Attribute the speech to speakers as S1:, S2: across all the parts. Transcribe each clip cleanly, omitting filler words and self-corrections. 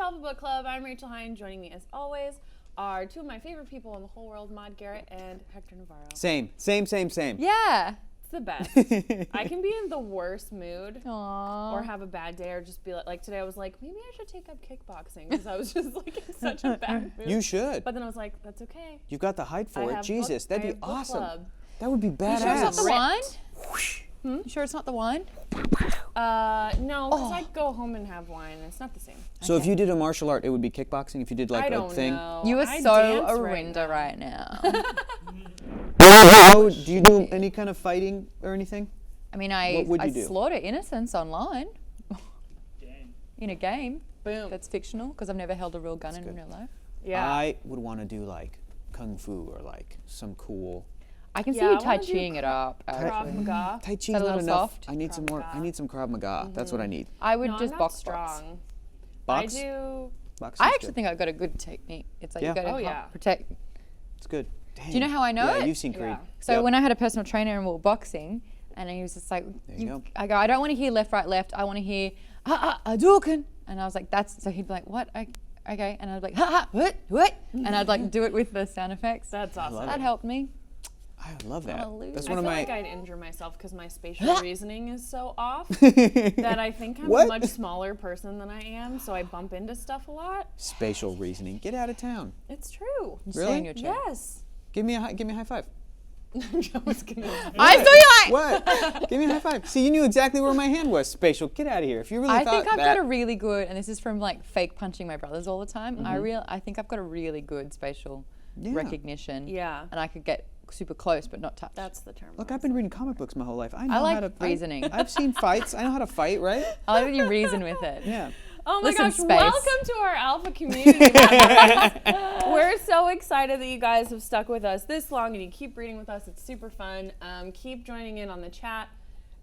S1: Alpha Book Club. I'm Rachel Heine. Joining me as always are two of my favorite people in the whole world, Maude Garrett and Hector Navarro.
S2: Same.
S3: Yeah.
S1: It's the best. I can be in the worst mood or have a bad day or just be like today I was like, maybe I should take up kickboxing because I was just like in such a bad mood.
S2: You should.
S1: But then I was like, that's okay.
S2: You've got the height for it. Jesus, that'd be awesome.
S1: Club.
S2: That would be badass.
S3: You sure it's not the wine? You sure it's not the wine?
S1: No, because I'd go home and have wine. It's not the same.
S2: So if you did a martial art, it would be kickboxing? If you did like
S1: I
S2: a
S1: don't
S2: thing?
S1: know.
S3: You are
S1: I
S3: so
S1: dance
S3: Orinda right now.
S2: Do you do any kind of fighting or anything?
S3: I mean,
S2: What would
S3: I
S2: you do?
S3: slaughter innocents online. In a game.
S1: Boom.
S3: That's fictional because I've never held a real gun in real life.
S1: Yeah.
S2: I would want to do like kung fu or like some cool.
S3: I can see
S1: Yeah,
S3: you
S1: I
S3: Tai
S1: wanna do
S3: Chiing it up.
S1: Krav
S3: actually.
S1: Maga.
S2: Tai Chi's
S3: that a
S2: not
S3: little
S2: enough.
S3: soft?
S2: I need some more. I need some Krav Maga. That's what I need.
S3: I would
S1: No,
S3: just
S1: I'm not
S3: box.
S1: strong.
S2: Box?
S1: I do.
S2: Boxing's
S3: I actually
S2: good.
S3: think I've got a good technique. It's like
S2: Yeah.
S3: you got to
S1: Oh, yeah.
S3: protect.
S2: It's good. Dang.
S3: Do you know how I know
S2: Yeah,
S3: it?
S2: you've seen Creed.
S1: Yeah.
S3: So
S2: Yep.
S3: when I had a personal trainer and we were boxing, and he was just like,
S2: you go.
S3: I go, I don't want to hear left, right, left. I want to hear, Hadouken. And I was like, that's, so he'd be like, what? Okay. And I'd be like, what? And I'd like do it with the sound effects.
S1: That's awesome.
S2: love
S3: That helped me.
S2: I love that.
S3: Hallelujah.
S2: That's
S1: I
S2: one
S1: feel
S2: of my.
S1: like I'd injure myself because my spatial reasoning is so off that I think I'm
S2: What?
S1: a much smaller person than I am, so I bump into stuff a lot.
S2: Spatial reasoning. Get out of town.
S1: It's true.
S3: You stay
S2: Really?
S3: in your chair.
S1: Yes.
S2: Give me a high five.
S1: I was gonna.
S3: I saw you like.
S2: What? Give me a high five. See, you knew exactly where my hand was. Spatial. Get out of here. If you really
S3: I
S2: thought
S3: think I've
S2: that.
S3: got a really good, and this is from like fake punching my brothers all the time. I think I've got a really good spatial
S2: Yeah.
S3: recognition.
S1: Yeah.
S3: And I could get super close but not touch.
S1: That's the term.
S2: Look, I've been reading comic books my whole life. I know
S3: like
S2: how to
S3: reasoning.
S2: I've seen fights. I know how to fight, right?
S3: I like that you reason with it.
S2: Yeah.
S1: Oh my
S3: Listen,
S1: gosh,
S3: space.
S1: welcome to our Alpha community. We're so excited that you guys have stuck with us this long and you keep reading with us. It's super fun. Keep joining in on the chat.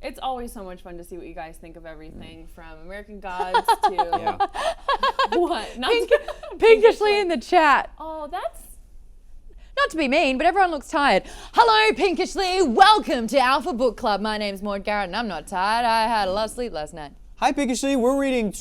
S1: It's always so much fun to see what you guys think of everything from American Gods to
S2: Yeah.
S1: what? Not
S3: Pinkishly in the chat.
S1: Oh, that's
S3: Not to be mean, but everyone looks tired. Hello, Pinkishly. Welcome to Alpha Book Club. My name's Maude Garrett, and I'm not tired. I had a lot of sleep last night.
S2: Hi, Pinkishly. We're reading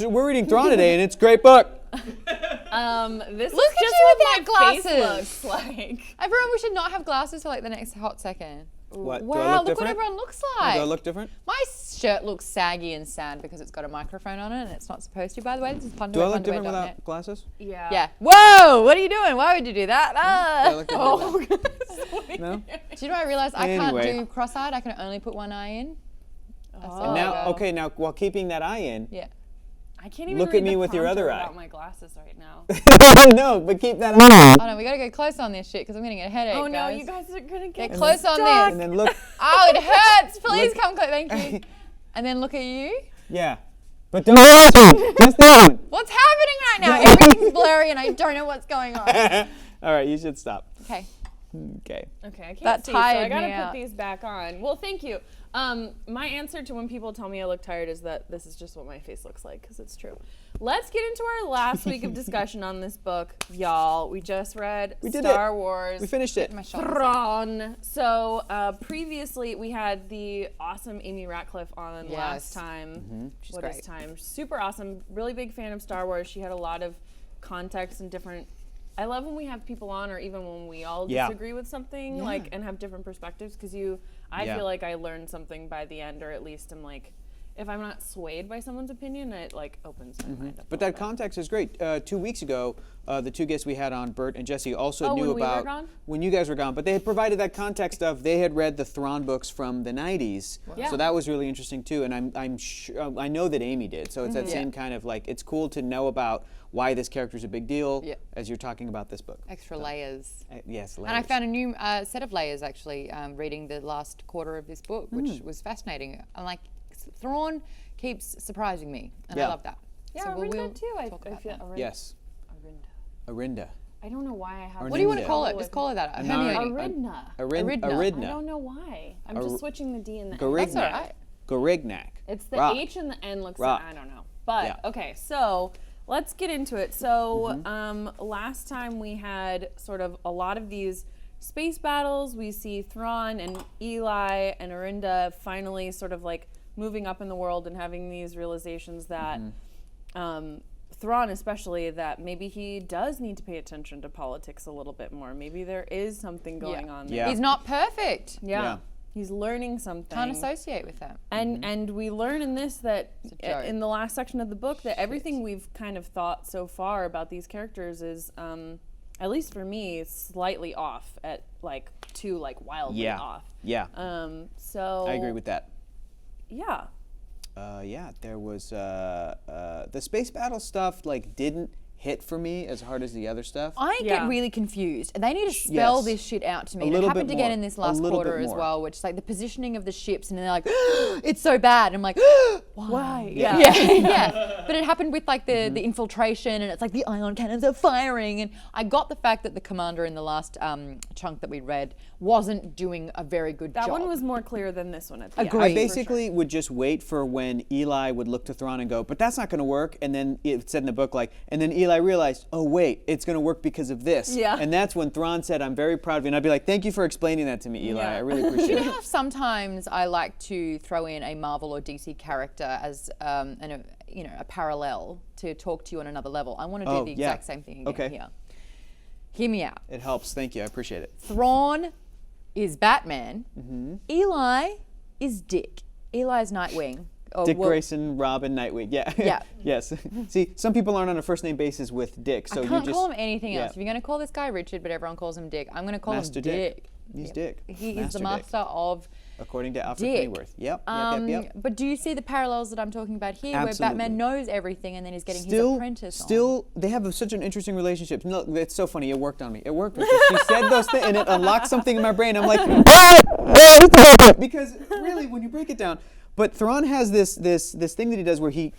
S2: Thrawn today, and it's a great book.
S1: this
S3: Look
S1: is
S3: at
S1: just
S3: you
S1: what
S3: with
S1: my
S3: that glasses.
S1: face looks like.
S3: Everyone, we should not have glasses for like the next hot second.
S2: What? Do I
S3: Wow,
S2: look
S3: look what
S2: different?
S3: everyone looks
S2: Do
S3: like.
S2: I look different?
S3: My shirt looks saggy and sad because it's got a microphone on it and it's not supposed to, by the way. This is
S2: Do I look different
S3: punderwaypunderway.net.
S2: without glasses?
S1: Yeah.
S3: Yeah. Whoa, what are you doing? Why would you do that?
S2: Do I
S3: Ah.
S2: look different?
S1: Oh.
S2: No?
S3: Do you know what I realized? I
S2: Anyway.
S3: can't do cross-eyed. I can only put one eye in. That's all I
S2: Now,
S3: go.
S2: okay, now while keeping that eye in,
S3: Yeah.
S1: I can't even
S2: Look at
S1: read
S2: me
S1: the
S2: with your
S1: prompter
S2: other eye.
S1: without my glasses right now.
S2: no, but keep that eye on.
S3: Hold on, we gotta go close on this shit because I'm gonna get a headache.
S1: Oh no,
S3: guys.
S1: you guys are gonna get
S3: Get close on
S1: stuck.
S3: this.
S2: And then look.
S3: Oh, it hurts. Please
S2: Look-
S3: come close. Thank you. And then look at you.
S2: Yeah. But don't this one. Just that one.
S3: What's happening right now? Everything's blurry and I don't know what's going on.
S2: All right, you should stop.
S3: Okay.
S2: Okay.
S1: Okay, I can't
S3: That
S1: see, so I
S3: tired
S1: gotta
S3: me
S1: put
S3: out.
S1: these back on. Well, thank you. My answer to when people tell me I look tired is that this is just what my face looks like, because it's true. Let's get into our last week of discussion on this book, y'all. We just read
S2: We did
S1: Star
S2: it.
S1: Wars.
S2: We finished it.
S3: My shoulder.
S1: Thrawn. So previously we had the awesome Amy Ratcliffe on
S3: Yes.
S1: last time.
S3: She's
S1: What is
S3: great.
S1: time? Super awesome. Really big fan of Star Wars. She had a lot of context and different. I love when we have people on, or even when we all
S2: Yeah.
S1: disagree with something,
S2: Yeah.
S1: like, and have different perspectives. Because I
S2: Yeah.
S1: feel like I learned something by the end, or at least I'm like, if I'm not swayed by someone's opinion, it like opens my mind up.
S2: But that context is great. 2 weeks ago, the two guests we had on, Bert and Jesse, also
S1: Oh,
S2: knew
S1: when we were
S2: about
S1: gone?
S2: when you guys were gone. But they had provided that context of they had read the Thrawn books from the '90s,
S1: Yeah.
S2: so that was really interesting too. And I'm sure I know that Amy did. So it's that
S3: Yeah.
S2: same kind of like it's cool to know about why this character is a big deal
S3: Yeah.
S2: as you're talking about this book.
S3: Extra layers.
S2: Yes,
S3: And I found a new set of layers actually reading the last quarter of this book, which was fascinating. I'm like, Thrawn keeps surprising me, and
S2: Yeah.
S3: I love that.
S1: Yeah,
S3: So
S1: Arinda too. I
S3: talk
S1: feel
S3: about that.
S1: Arinda.
S2: Yes,
S1: Arinda.
S2: Arinda.
S1: I don't know why I have.
S3: What do you want to
S2: Arinda.
S3: call it? Just call it that. Hermione.
S1: Aridna.
S3: Aridna.
S1: I
S2: Aridna.
S1: don't know why. I'm just switching the D and the N.
S3: That's all
S2: Garignac.
S3: right.
S2: Garignac.
S1: It's the
S2: Rock.
S1: H and the N looks
S2: Rock.
S1: like, I don't know. But,
S2: Yeah.
S1: okay, so let's get into it. So last time we had sort of a lot of these space battles. We see Thrawn and Eli and Arinda finally sort of like moving up in the world and having these realizations that Thrawn especially, that maybe he does need to pay attention to politics a little bit more. Maybe there is something going on there.
S2: Yeah.
S3: He's not perfect.
S1: Yeah. He's learning something.
S3: Can't associate with that.
S1: And we learn in this that
S3: joke.
S1: in the last section of the book that everything we've kind of thought so far about these characters is at least for me slightly off at like too like wildly off.
S2: Yeah.
S1: So
S2: I agree with that.
S1: Yeah.
S2: There was the space battle stuff like didn't hit for me as hard as the other stuff.
S3: I
S1: Yeah.
S3: get really confused. They need to spell
S2: Yes.
S3: this shit out to me.
S2: A
S3: And it
S2: little
S3: happened
S2: bit
S3: again
S2: more.
S3: in this
S2: A
S3: last
S2: little
S3: quarter
S2: bit
S3: as
S2: more.
S3: well, which is like the positioning of the ships, and they're like, it's so bad. And I'm like, why?
S1: Yeah.
S3: Yeah. But it happened with like the infiltration, and it's like the ion cannons are firing. And I got the fact that the commander in the last chunk that we read wasn't doing a very good
S1: That
S3: job.
S1: one was more clear than this one at the end.
S3: Agreed.
S2: I basically would just wait for when Eli would look to Thrawn and go, but that's not going to work. And then it said in the book, like, and then Eli realized, oh, wait, it's going to work because of this.
S1: Yeah.
S2: And that's when Thrawn said, I'm very proud of you. And I'd be like, thank you for explaining that to me, Eli.
S1: Yeah.
S2: I really appreciate
S3: You
S2: it.
S3: know how sometimes I like to throw in a Marvel or DC character as a parallel to talk to you on another level. I want to do
S2: Oh,
S3: the
S2: yeah.
S3: exact same thing again
S2: Okay.
S3: here. Hear me out.
S2: It helps. Thank you. I appreciate it.
S3: Thrawn is Batman.
S2: Mm-hmm.
S3: Eli is Dick. Eli's Nightwing. Or,
S2: Dick
S3: well,
S2: Grayson, Robin, Nightwing. Yeah.
S3: Yeah.
S2: Yes. See, some people aren't on a first name basis with Dick, so
S3: I
S2: you
S3: can't
S2: just
S3: call him anything
S2: yeah.
S3: else. If you're going to call this guy Richard, but everyone calls him Dick, I'm going to call
S2: Master
S3: him
S2: Dick.
S3: Dick.
S2: He's
S3: Yep.
S2: Dick.
S3: He is the
S2: Dick.
S3: master of
S2: According to Alfred
S3: Dick.
S2: Pennyworth. Yep.
S3: But do you see the parallels that I'm talking about here, where
S2: Absolutely.
S3: Batman knows everything and then is getting his apprentice on?
S2: Still, they have such an interesting relationship. No, it's so funny. It worked on me. It worked because she said those things, and it unlocked something in my brain. I'm like, because really, when you break it down, but Thrawn has this thing that he does where he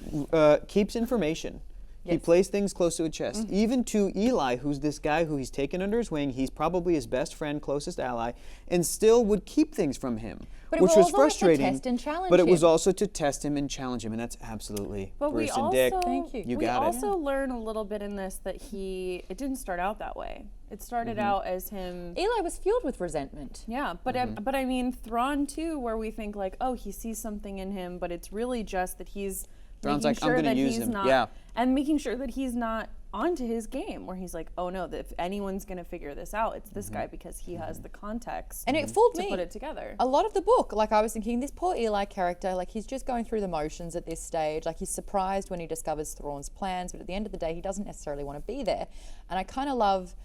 S2: keeps information. He
S3: Yes.
S2: plays things close to his chest, even to Eli, who's this guy who he's taken under his wing. He's probably his best friend, closest ally, and still would keep things from him,
S3: But it
S2: which
S3: was
S2: was
S3: also to
S2: frustrating.
S3: test and challenge
S2: but it was
S3: him.
S2: also to test him and challenge him, and that's absolutely
S1: But
S2: Bruce
S1: we
S2: and Dick.
S1: also,
S3: Thank you.
S2: You
S1: we
S2: got it.
S1: also learn a little bit in this that it didn't start out that way. It started
S2: Mm-hmm.
S1: out as him.
S3: Eli was fueled with resentment.
S1: Yeah, but
S2: Mm-hmm.
S1: but I mean Thrawn too, where we think like, oh, he sees something in him, but it's really just that he's
S2: Thrawn's
S1: making
S2: like, I'm
S1: sure
S2: gonna
S1: that
S2: use
S1: he's
S2: him.
S1: not,
S2: Yeah.
S1: and making sure that he's not onto his game, where he's like, oh no, that if anyone's gonna figure this out, it's this guy because he has the context
S3: And it fooled
S1: to
S3: me.
S1: put it together.
S3: A lot of the book, like I was thinking, this poor Eli character, like he's just going through the motions at this stage. Like he's surprised when he discovers Thrawn's plans, but at the end of the day, he doesn't necessarily want to be there. And I kind of love,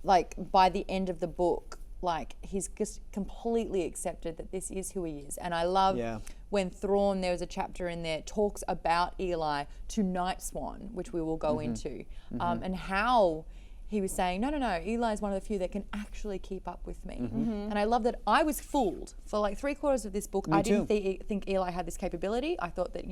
S3: like by the end of the book, like he's just completely accepted that this is who he is. And I love
S2: Yeah.
S3: when Thrawn, there was a chapter in there, talks about Eli to Night Swan, which we will go into, and how he was saying, no, Eli is one of the few that can actually keep up with me. And I love that I was fooled for like 3/4 of this book. I didn't think Eli had this capability. I thought that,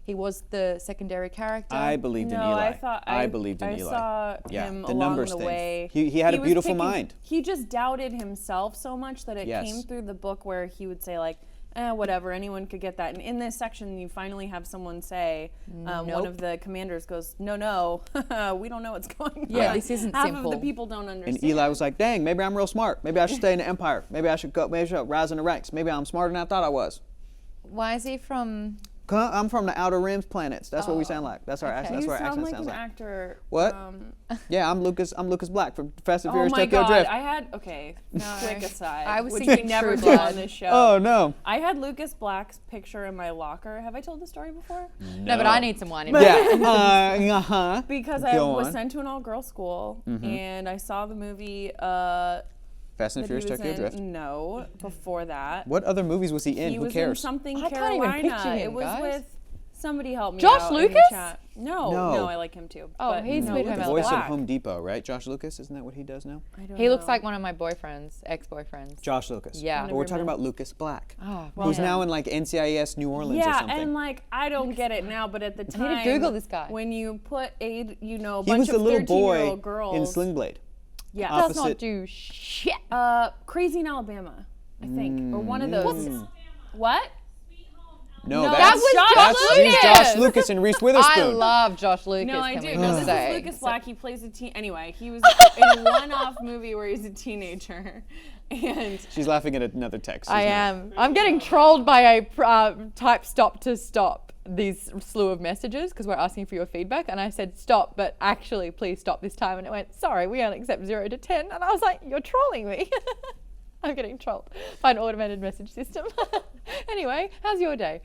S3: he was the secondary character.
S2: I believed in
S1: No,
S2: Eli.
S1: I thought
S2: I believed in
S1: I
S2: Eli.
S1: saw
S2: Yeah,
S1: him
S2: the
S1: along
S2: numbers
S1: the
S2: thing.
S1: way.
S2: He had a
S1: was
S2: beautiful
S1: picking-
S2: mind.
S1: He just doubted himself so much that it
S2: Yes.
S1: came through the book where he would say like, whatever, anyone could get that. And in this section, you finally have someone say, one
S3: Nope.
S1: of the commanders goes, no, we don't know what's going on.
S3: Yeah, this isn't
S1: Half
S3: simple.
S1: of the people don't understand.
S2: And Eli was like, dang, maybe I'm real smart. Maybe I should stay in the Empire. Maybe I should rise in the ranks. Maybe I'm smarter than I thought I was.
S3: Why is he from...
S2: I'm from the Outer Rims planets. That's what we sound like. That's our
S3: okay.
S2: accent. That's
S1: you
S2: what our
S1: sound
S2: accent
S1: like
S2: sounds
S1: an
S2: like.
S1: actor.
S2: What? Yeah, I'm Lucas Black from Fast and
S1: Oh
S2: Furious
S1: my
S2: Tokyo
S1: God!
S2: Drift.
S1: I had quick aside.
S3: I was
S1: which
S3: thinking
S1: we never
S3: True
S1: do
S3: Blood.
S1: on this show.
S2: Oh no.
S1: I had Lucas Black's picture in my locker. Have I told the story before?
S3: No, but I need some wine in
S2: Yeah.
S1: Because I
S2: Go
S1: was
S2: on.
S1: sent to an all-girl school, and I saw the movie
S2: Fast and
S1: that he
S2: Furious
S1: was
S2: Tokyo
S1: in.
S2: Drift.
S1: No, before that.
S2: What other movies was he in?
S1: He
S2: Who
S1: was
S2: cares?
S1: in something
S3: I can't even
S1: Carolina.
S3: picture him,
S1: It was
S3: guys.
S1: with somebody help me
S3: Josh
S1: out in the
S3: Lucas?
S1: chat. No,
S2: No.
S1: I like him too.
S3: Oh,
S1: but
S3: he's
S1: no,
S3: Sweet
S1: Lucas
S3: Home
S2: Voice
S3: Alabama.
S2: of Home Depot, right? Josh Lucas, isn't that what he does now?
S1: I don't
S3: He looks
S1: know.
S3: like one of my boyfriends, ex-boyfriends.
S2: Josh Lucas.
S3: Yeah.
S2: But we're
S1: Never
S2: talking
S1: met.
S2: about Lucas Black,
S3: Oh,
S2: who's
S3: man.
S2: now in like NCIS New Orleans or
S1: Yeah,
S2: something.
S1: and like I don't get it now, but at the
S3: need to
S1: time,
S3: Google this guy.
S1: When you put a bunch
S2: he
S1: of
S2: was the little boy
S1: 13-year-old girls
S2: in Sling Blade.
S1: Yeah,
S3: Does
S2: opposite-
S3: not do shit.
S1: Crazy in Alabama, I think, or one of those. What?
S2: No,
S1: No,
S2: that's,
S1: that was Josh
S2: that's he's
S1: Lucas.
S2: Josh Lucas and Reese Witherspoon.
S3: I love Josh Lucas.
S1: No, I
S3: can
S1: do.
S3: we
S1: No,
S3: just
S1: this
S3: say.
S1: is Lucas Black. He plays a teen. Anyway, he was in a one-off movie where he's a teenager, and
S2: She's laughing at another text.
S3: I
S2: She's not.
S3: am. I'm getting trolled by a type stop to stop. these slew of messages because we're asking for your feedback. And I said, stop, but actually, please stop this time. And it went, sorry, we only accept 0 to 10. And I was like, you're trolling me. I'm getting trolled by an automated message system. Anyway, how's your day?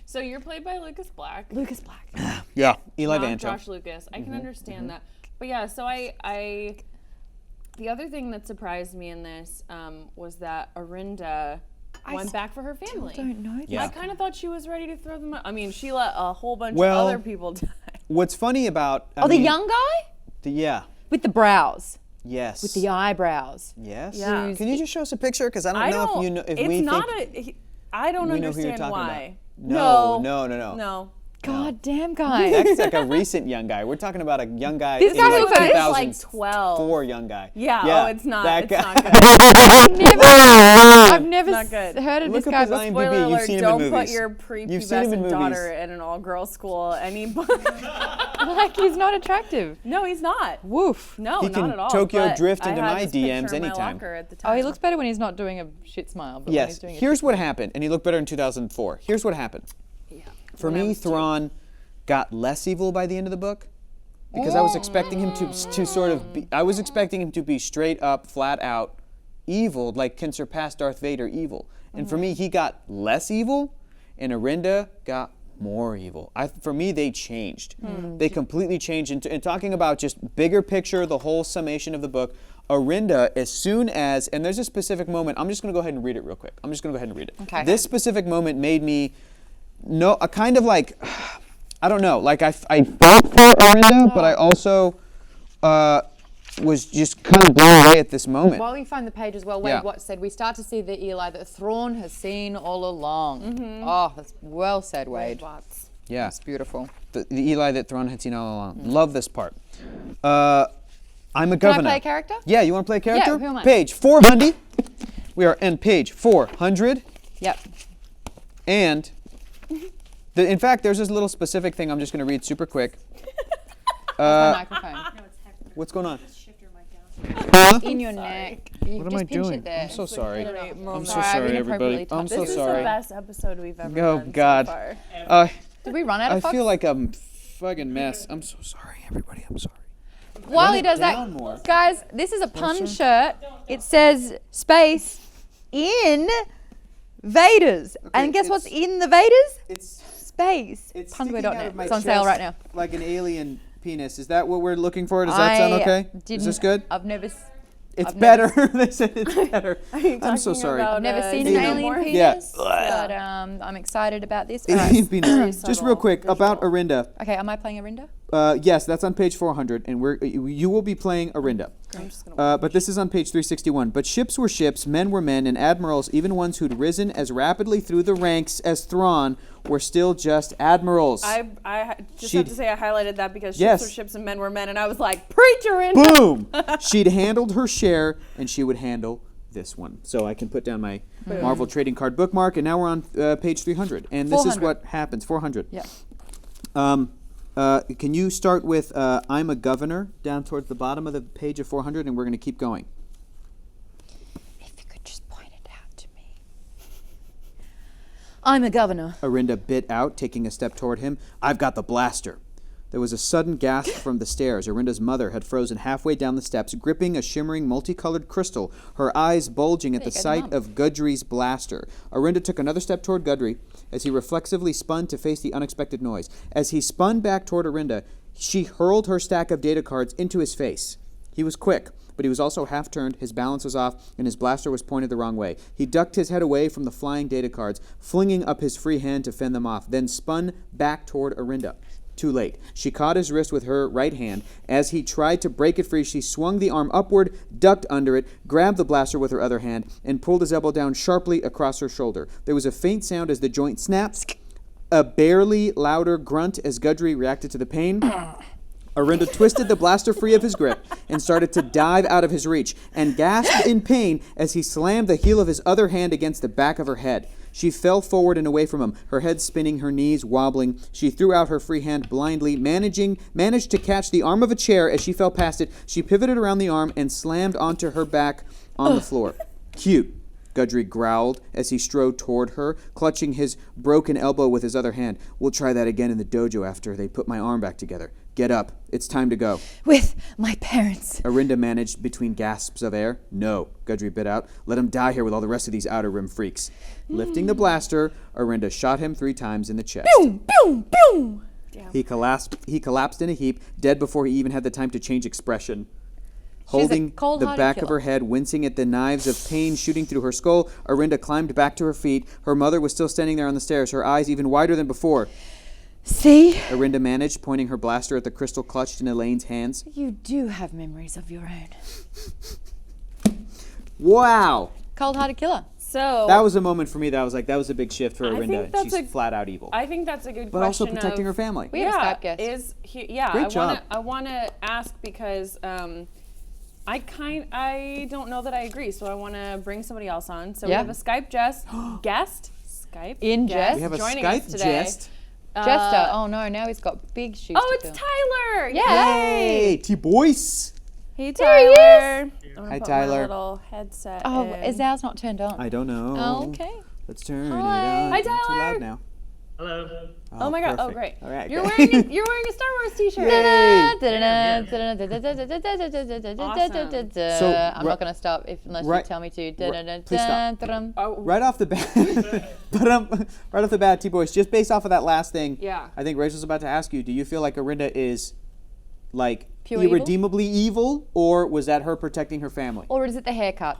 S1: So you're played by Lucas Black.
S3: Lucas Black.
S2: Yeah, Eli
S1: Not
S2: Vanto.
S1: Josh Lucas. I can understand that. But yeah, so I the other thing that surprised me in this was that Arinda went back for her family.
S3: I don't know.
S2: Yeah.
S1: I kind of thought she was ready to throw them out. I mean, she let a whole bunch
S2: Well,
S1: of other people die.
S2: What's funny about
S3: Oh, the young guy?
S2: yeah,
S3: With the brows.
S2: yes,
S3: With the eyebrows.
S2: yes.
S1: Yeah.
S2: Can you just show us a picture? Because I don't know if you know if
S1: it's
S2: we
S1: not
S2: think
S1: I don't
S2: we know who you're
S1: understand
S2: talking
S1: why.
S2: about. No.
S1: No.
S3: God damn guy.
S2: That's like a recent young guy. We're talking about a young guy.
S3: This
S2: in
S3: guy
S2: like
S3: looks like he's
S1: like 12.
S2: 2004 young guy.
S1: Yeah. Oh, it's not.
S2: That
S1: It's
S2: guy.
S1: not good.
S3: I've never
S1: Not good.
S3: heard of
S2: Look
S3: this
S2: up
S3: guy
S2: his
S3: before.
S2: IMDb.
S1: Spoiler
S2: You've
S1: alert,
S2: seen him in
S1: don't put
S2: movies.
S1: your
S2: You've seen him in
S1: prepubescent
S2: movies.
S1: daughter in an all-girls school.
S3: Like, he's not attractive.
S1: No, he's not.
S3: Woof.
S1: No,
S2: He
S1: not
S2: can
S1: at all.
S2: Tokyo
S1: but
S2: drift
S1: I
S2: into
S1: had
S2: my
S1: this picture
S2: DMs
S1: in my
S2: anytime.
S1: locker at the time.
S3: Oh, he looks better when he's not doing a shit smile. But when
S2: Yes.
S3: he's doing a
S2: Here's
S3: shit
S2: what happened, and he looked better in 2004. Here's what happened.
S1: Yeah.
S2: For
S1: When I
S2: me,
S1: was two.
S2: Thrawn got less evil by the end of the book because I was expecting him to sort of be, I was expecting him to be straight up, flat out evil, like can surpass Darth Vader evil. And for me, he got less evil, and Arinda got more evil. For me, they changed. They completely changed. And talking about just bigger picture, the whole summation of the book, Arinda, as soon as, and there's a specific moment, I'm just going to go ahead and read it real quick. I'm just going to go ahead and read it.
S3: Okay.
S2: This specific moment made me know, a kind of like, I don't know, like I felt for Arinda, but I also was just kind of blown away at this moment.
S3: While we find the page as well, Wade
S2: Yeah.
S3: Watts said, we start to see the Eli that Thrawn has seen all along. Oh, that's well said, Wade.
S1: Watts.
S2: Yeah,
S3: That's beautiful.
S2: the Eli that Thrawn had seen all along. Love this part. I'm a governor.
S3: play a character?
S2: Yeah, you want to play a character?
S3: who am I?
S2: Page 400. We are on page 400.
S3: Yep.
S2: And, in fact, there's this little specific thing I'm just going to read super quick.
S3: My microphone.
S2: What's going on?
S3: In your neck. You
S2: What am
S3: just
S2: I
S3: pinch
S2: doing?
S3: it there.
S2: I'm so sorry.
S1: I'm
S2: so
S3: Sorry, I've
S2: sorry,
S3: inappropriately
S2: everybody.
S3: touched
S2: I'm so
S1: This is
S2: sorry.
S1: the best episode we've ever
S2: Oh,
S1: done
S2: God.
S1: so far.
S3: Did we run out of
S2: I
S3: Fox?
S2: feel like I'm fucking mess. I'm so sorry, everybody. I'm sorry.
S3: While
S2: Run
S3: he
S2: it
S3: does that,
S2: down more.
S3: guys, this is a pun shirt. It says space in Vader's. And guess what's
S2: it's-
S3: in the Vader's?
S2: It's
S3: Space. Punway.net. It's on sale right now.
S2: Like an alien penis. Is that what we're looking for? Does that sound okay? Is this good?
S3: I've never
S2: It's
S3: I've
S2: better. They said it's better. I'm so
S1: talking
S2: sorry.
S1: about,
S3: never seen an
S1: Xenomorph?
S3: alien penis,
S2: Yeah.
S3: but I'm excited about this.
S2: Alien
S3: Alright.
S2: penis. Just real
S1: subtle
S2: quick about Arinda.
S3: Okay, am I playing Arinda?
S2: Yes, that's on page 400, and you will be playing Arinda.
S1: I'm just gonna
S2: But this is on page 361. But ships were ships, men were men, and admirals, even ones who'd risen as rapidly through the ranks as Thrawn, were still just admirals.
S1: I just
S2: She'd-
S1: have to say I highlighted that because
S2: Yes.
S1: ships were ships and men were men, and I was like, preacher in.
S2: Boom! She'd handled her share, and she would handle this one. So I can put down my Marvel trading card bookmark, and now we're on page 300. And this is
S3: 400.
S2: what happens. 400.
S3: Yeah.
S2: Can you start with I'm a governor down towards the bottom of the page of 400, and we're going to keep going.
S3: If you could just point it out to me. I'm a governor.
S2: Arinda bit out, taking a step toward him. I've got the blaster. There was a sudden gasp from the stairs. Arinda's mother had frozen halfway down the steps, gripping a shimmering multicolored crystal, her eyes bulging at the
S3: There you go,
S2: sight
S3: Mum.
S2: of Gudry's blaster. Arinda took another step toward Gudry as he reflexively spun to face the unexpected noise. As he spun back toward Arinda, she hurled her stack of data cards into his face. He was quick, but he was also half-turned, his balance was off, and his blaster was pointed the wrong way. He ducked his head away from the flying data cards, flinging up his free hand to fend them off, then spun back toward Arinda. Too late. She caught his wrist with her right hand. As he tried to break it free, she swung the arm upward, ducked under it, grabbed the blaster with her other hand, and pulled his elbow down sharply across her shoulder. There was a faint sound as the joint snapped, a barely louder grunt as Gudry reacted to the pain. Arinda twisted the blaster free of his grip and started to dive out of his reach, and gasped in pain as he slammed the heel of his other hand against the back of her head. She fell forward and away from him, her head spinning, her knees wobbling. She threw out her free hand blindly, managed to catch the arm of a chair as she fell past it. She pivoted around the arm and slammed onto her back on the floor. Cute. Gudry growled as he strode toward her, clutching his broken elbow with his other hand. We'll try that again in the dojo after they put my arm back together. Get up. It's time to go.
S3: With my parents.
S2: Arinda managed between gasps of air. No, Gudry bit out. Let him die here with all the rest of these Outer Rim freaks. Lifting the blaster, Arinda shot him 3 times in the chest.
S3: Boom, boom, boom.
S2: He collapsed in a heap, dead before he even had the time to change expression. Holding the
S3: cold-hearted
S2: back of
S3: killer.
S2: her head, wincing at the knives of pain shooting through her skull, Arinda climbed back to her feet. Her mother was still standing there on the stairs, her eyes even wider than before.
S3: See?
S2: Arinda managed, pointing her blaster at the crystal clutched in Elaine's hands.
S3: You do have memories of your own.
S2: Wow!
S3: Cold-hearted killer.
S1: So
S2: That was a moment for me that I was like, that was a big shift for
S1: I think
S2: Arinda.
S1: that's
S2: She's flat out evil.
S1: I think that's a good
S2: But
S1: question.
S2: also protecting
S1: of,
S2: her family.
S3: We have a Skype guest.
S2: Great job.
S1: I wanna ask because I don't know that I agree, so I wanna bring somebody else on. So we
S3: Yeah.
S1: have a Skype guest. Skype
S3: In
S1: guest
S3: jest?
S2: We have a
S1: joining us
S2: Skype
S1: today.
S2: jest.
S3: Jester. Oh no, now he's got big shoes
S1: Oh,
S3: to
S1: it's
S3: fill.
S1: Tyler!
S3: Yeah.
S2: Hey, T-Boyce!
S1: Hey,
S3: There he is.
S1: Tyler. I'm gonna
S2: Hi,
S1: put
S2: Tyler.
S1: My little headset.
S3: Oh,
S1: in.
S3: is ours not turned on?
S2: I don't know.
S3: Oh, okay.
S2: Let's turn
S3: Hi.
S2: it on.
S1: Hi,
S2: It's not too
S1: Tyler.
S2: loud now.
S4: Hello.
S1: Oh my god! Oh
S2: perfect.
S1: great!
S2: All right.
S1: You're
S2: good.
S1: wearing a Star Wars T-shirt.
S2: Yay.
S1: Awesome.
S3: I'm not going to stop unless
S2: right-
S3: you tell me to.
S2: please stop.
S1: Oh,
S2: Right off the bat, right off the bat, T-Boyce, just based off of that last thing,
S1: Yeah.
S2: I think Rachel's about to ask you, do you feel like Arinda is, like,
S3: Pure evil?
S2: irredeemably evil, or was that her protecting her family?
S3: Or is it the haircut?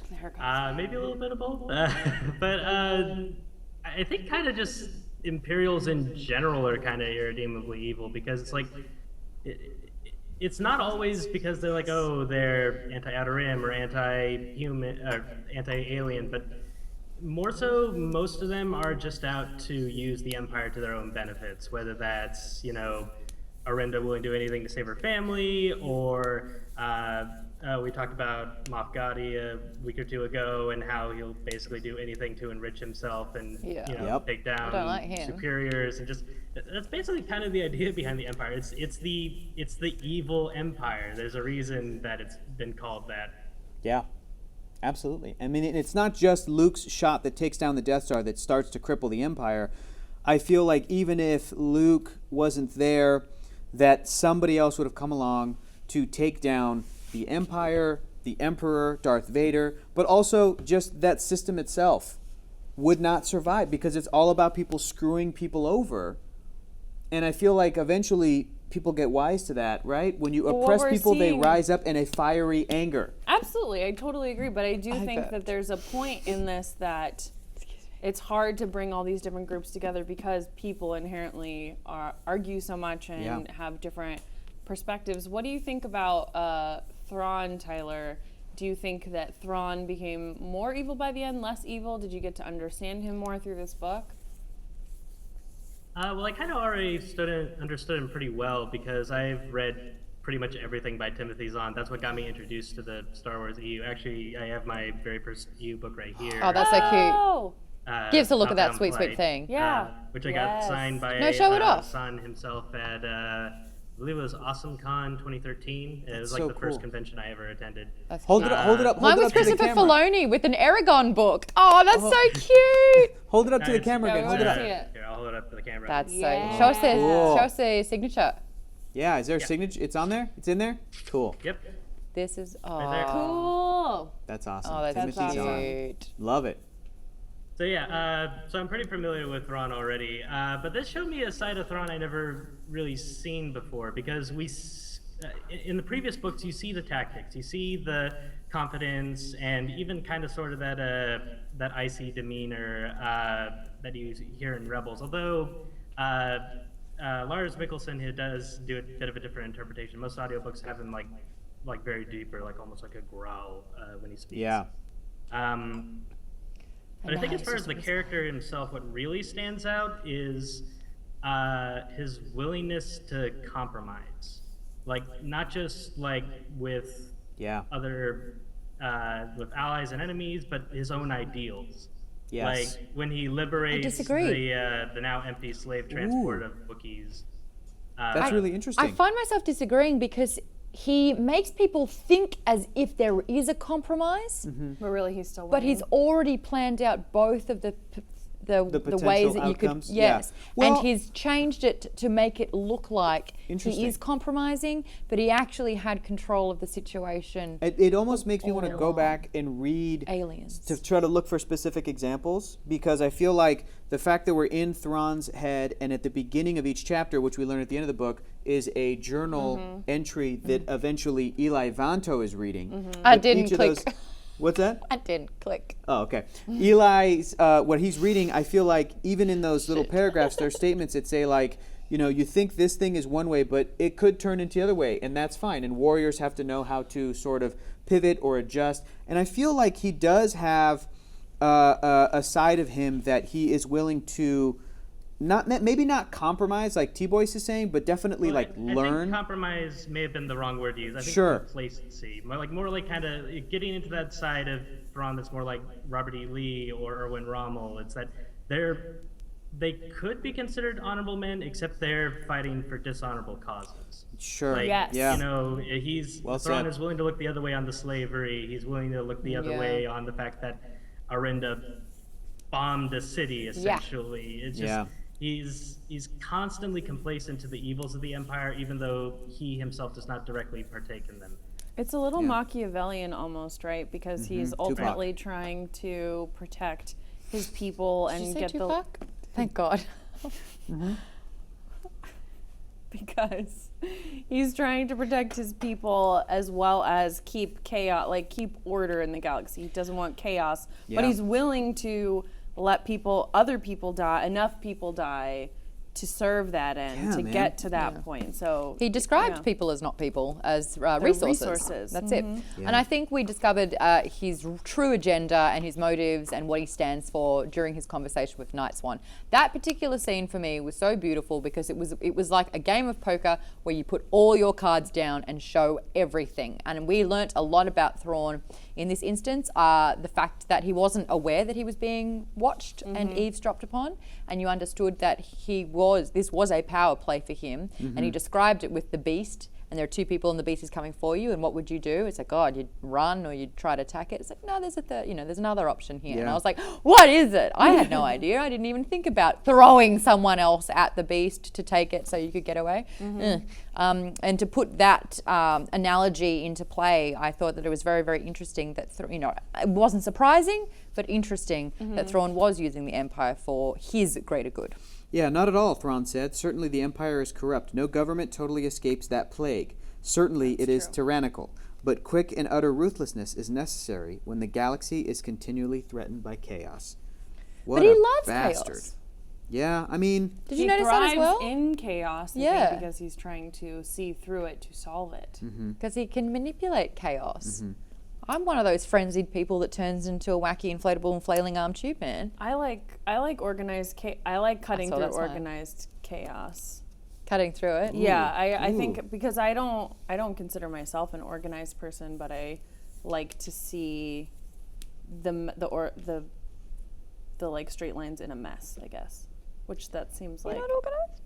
S1: the haircut.
S4: Maybe a little bit of both, but I think kind of just Imperials in general are kind of irredeemably evil because it's like it's not always because they're like, oh, they're anti-Outer Rim or anti-human or anti-alien, but more so most of them are just out to use the Empire to their own benefits, whether that's, you know, Arinda willing to do anything to save her family, or we talked about Moff Gotti a week or two ago and how he'll basically do anything to enrich himself and
S3: Yeah.
S4: you know,
S2: Yep.
S4: take down
S3: don't like him.
S4: superiors, and just that's basically kind of the idea behind the Empire. It's the evil Empire. There's a reason that it's been called that.
S2: Yeah, absolutely. I mean, it's not just Luke's shot that takes down the Death Star that starts to cripple the Empire. I feel like even if Luke wasn't there, that somebody else would have come along to take down the Empire, the Emperor, Darth Vader, but also just that system itself would not survive because it's all about people screwing people over. And I feel like eventually people get wise to that, right? When you
S1: Well, what
S2: oppress
S1: we're
S2: people, they
S1: seeing-
S2: rise up in a fiery anger.
S1: Absolutely, I totally agree. But I do think
S3: bet.
S1: that there's a point in this that it's hard to bring all these different groups together because people inherently argue so much and
S2: Yeah.
S1: have different perspectives. What do you think about Thrawn, Tyler? Do you think that Thrawn became more evil by the end, less evil? Did you get to understand him more through this book?
S4: Well, I kind of already understood him pretty well because I've read pretty much everything by Timothy Zahn. That's what got me introduced to the Star Wars EU. Actually, I have my very first EU book right here.
S3: Oh, that's so cute.
S1: Oh,
S3: Give us a look at that
S4: Top-Down
S3: sweet, sweet
S4: Flight,
S3: thing.
S1: yeah.
S4: which I got
S1: Yes.
S4: signed by
S3: No, show it off.
S4: Zahn himself at, I believe it was AwesomeCon 2013. It was
S2: That's
S4: like
S2: so
S4: the first
S2: cool.
S4: convention I ever attended.
S3: That's
S2: Hold
S3: cute.
S2: it up, hold it up, hold
S3: Mine
S2: it
S3: was
S2: up to the
S3: Christopher
S2: camera.
S3: Filoni with an Aragon book. Oh, that's so cute.
S2: Hold it up to the
S4: It's-
S2: camera
S1: Yeah,
S2: again.
S1: we
S2: Hold it
S1: wanna
S2: up.
S1: see it.
S4: Here, I'll hold it up to the camera.
S3: That's
S1: Yeah.
S3: so. Show us the
S2: Cool.
S3: show us the signature.
S2: Yeah, is there a signature? It's on there? It's in there? Cool.
S4: Yep.
S3: This is
S4: there.
S1: Cool.
S2: That's awesome.
S3: Oh, that's
S2: Timothy Zahn.
S3: cute.
S2: Love it.
S4: So yeah, so I'm pretty familiar with Thrawn already, but this showed me a side of Thrawn I never really seen before because in the previous books you see the tactics, you see the confidence, and even kind of sort of that icy demeanor that you hear in Rebels. Although Lars Mikkelsen here does do a bit of a different interpretation. Most audiobooks have him like very deep or like almost like a growl when he speaks.
S2: Yeah.
S4: But I think as far as the character himself, what really stands out is his willingness to compromise. Like, not just like with
S2: Yeah.
S4: other, with allies and enemies, but his own ideals.
S2: Yes.
S4: Like when he liberates
S3: disagree.
S4: the now empty slave transport of Wookiees.
S2: That's really interesting.
S3: I find myself disagreeing because he makes people think as if there is a compromise,
S1: But really, he's still.
S3: but he's
S1: winning.
S3: already planned out both of the
S2: potential
S3: ways that you could,
S2: outcomes, yeah.
S3: yes,
S2: Well-
S3: and he's changed it to make it look like he
S2: Interesting.
S3: is compromising, but he actually had control of the situation.
S2: It almost makes me want to go back and read
S3: Aliens.
S2: to try to look for specific examples, because I feel like the fact that we're in Thrawn's head and at the beginning of each chapter, which we learn at the end of the book, is a journal entry that eventually Eli Vanto is reading.
S3: I
S2: But
S3: didn't
S2: each of
S3: click.
S2: What's that?
S3: I didn't click.
S2: Oh, okay. Eli's, what he's reading, I feel like even in those little paragraphs, there are statements that say like, you know, you think this thing is one way, but it could turn into the other way, and that's fine. And warriors have to know how to sort of pivot or adjust. And I feel like he does have a side of him that he is willing to maybe not compromise like T-Boyce is saying, but definitely
S4: Well,
S2: like
S4: I
S2: learn.
S4: think compromise may have been the wrong word to use. I think
S2: Sure.
S4: complacency, more like kind of getting into that side of Thrawn that's more like Robert E. Lee or Erwin Rommel. It's that they could be considered honorable men, except they're fighting for dishonorable causes.
S2: Sure.
S4: Like,
S1: Yes.
S2: Yeah.
S4: you know,
S2: Well
S4: Thrawn
S2: said.
S4: is willing to look the other way on the slavery. He's willing to look the other
S3: Yeah.
S4: way on the fact that Arinda bombed a city, essentially. It's just
S2: Yeah.
S4: he's constantly complacent to the evils of the Empire, even though he himself does not directly partake in them.
S1: It's a little
S2: Yeah.
S1: Machiavellian almost, right? Because he's ultimately trying to protect his people
S3: Did you
S1: and
S3: say
S1: get
S3: Tupac? Thank God.
S1: because he's trying to protect his people as well as keep chaos, like keep order in the galaxy. He doesn't want chaos, but
S2: Yeah.
S1: he's willing to let other people die, enough people die to serve that end,
S2: Yeah,
S1: to
S2: man.
S1: get to that point. So
S3: He described
S1: yeah.
S3: people as not people, as resources.
S1: resources.
S3: That's it.
S2: Yeah.
S3: And I think we discovered his true agenda and his motives and what he stands for during his conversation with Night Swan. That particular scene for me was so beautiful because it was like a game of poker where you put all your cards down and show everything. And we learnt a lot about Thrawn in this instance. The fact that he wasn't aware that he was being watched and eavesdropped upon, and you understood that this was a power play for him, and he described it with the beast, and there are two people and the beast is coming for you, and what would you do? It's like, God, you'd run or you'd try to attack it. It's like, no, there's there's another option here. And
S2: Yeah.
S3: I was like, what is it? I had no idea. I didn't even think about throwing someone else at the beast to take it so you could get away. And to put that analogy into play, I thought that it was very, very interesting that, it wasn't surprising, but interesting that Thrawn was using the Empire for his greater good.
S2: Yeah, not at all, Thrawn said. Certainly the Empire is corrupt. No government totally escapes that plague. Certainly it is tyrannical. But quick and utter ruthlessness is necessary when the galaxy is continually threatened by chaos. What
S3: But he
S2: a
S3: loves
S2: bastard.
S3: chaos.
S2: Yeah, I mean,
S3: Did
S1: he
S3: you notice that as
S1: thrives
S3: well?
S1: in chaos, I
S3: Yeah.
S1: think, because he's trying to see through it to solve it.
S3: Because he can manipulate chaos. I'm one of those frenzied people that turns into a wacky inflatable and flailing arm tube man.
S1: I like organized I like cutting
S3: So
S1: through
S3: that's fine.
S1: organized chaos.
S3: Cutting through it.
S1: Yeah, I
S2: Ooh.
S1: think because I don't consider myself an organized person, but I like to see the like straight lines in a mess, I guess. Which that seems
S3: You're
S1: like
S3: not organized?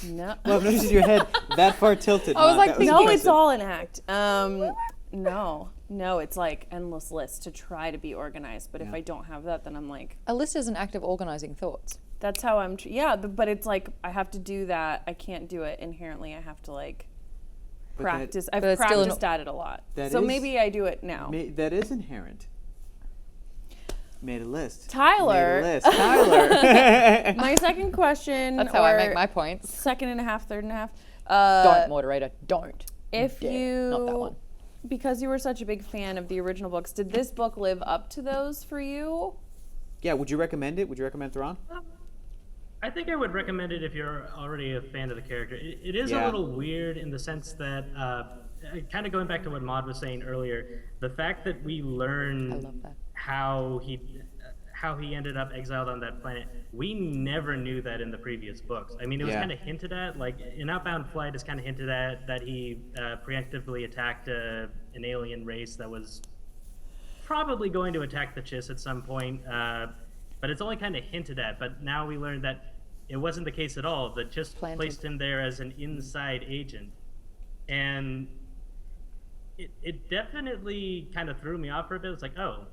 S1: no.
S2: well, I've noticed your head that far tilted.
S3: I was like
S2: That was
S1: No,
S2: impressive.
S1: it's all an act. No, it's like endless lists to try to be organized. But if I don't have that, then I'm like,
S3: A list is an act of organizing thoughts.
S1: that's how I'm. But it's like I have to do that. I can't do it inherently. I have to like
S2: But
S1: practice.
S3: But
S1: I've
S3: it's still an-
S1: practiced at it a lot.
S2: That
S1: So
S2: is-
S1: maybe I do it now.
S2: That is inherent. Made a list.
S1: Tyler.
S2: Made a list. Tyler.
S1: My second question.
S3: That's how I
S1: or
S3: make my points.
S1: second and a half, third and a half.
S3: Don't, moderator. Don't.
S1: If
S3: Dare.
S1: you,
S3: Not that one.
S1: because you were such a big fan of the original books, did this book live up to those for you?
S2: Yeah, would you recommend it? Would you recommend Thrawn?
S4: I think I would recommend it if you're already a fan of the character. It is
S2: Yeah.
S4: a little weird in the sense that, kind of going back to what Maude was saying earlier, the fact that we learn
S3: I love that.
S4: how he ended up exiled on that planet, we never knew that in the previous books. I mean, it was
S2: Yeah.
S4: kind of hinted at, like in Outbound Flight, it's kind of hinted at that he preemptively attacked an alien race that was probably going to attack the Chiss at some point, but it's only kind of hinted at. But now we learned that it wasn't the case at all. The Chiss
S3: Planted.
S4: placed him there as an inside agent, and it definitely kind of threw me off for a bit. It's like, oh,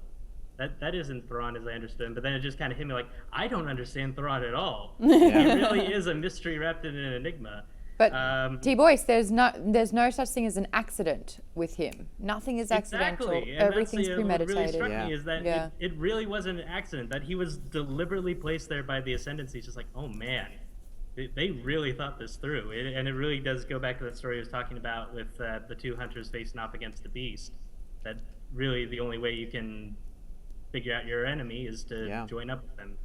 S4: that isn't Thrawn as I understood him. But then it just kind of hit me like, I don't understand Thrawn at all. He really is a mystery wrapped in an enigma.
S3: But T. Boyce, there's no such thing as an accident with him. Nothing is accidental.
S4: Exactly. And
S3: Everything's
S4: what
S3: premeditated.
S4: really struck me is that it really wasn't an accident, that he was deliberately placed there by the Ascendancy. It's just like, oh man, they really thought this through. And it really does go back to that story I was talking about with the two hunters facing off against the beast. That really the only way you can figure out your enemy is to join up with them.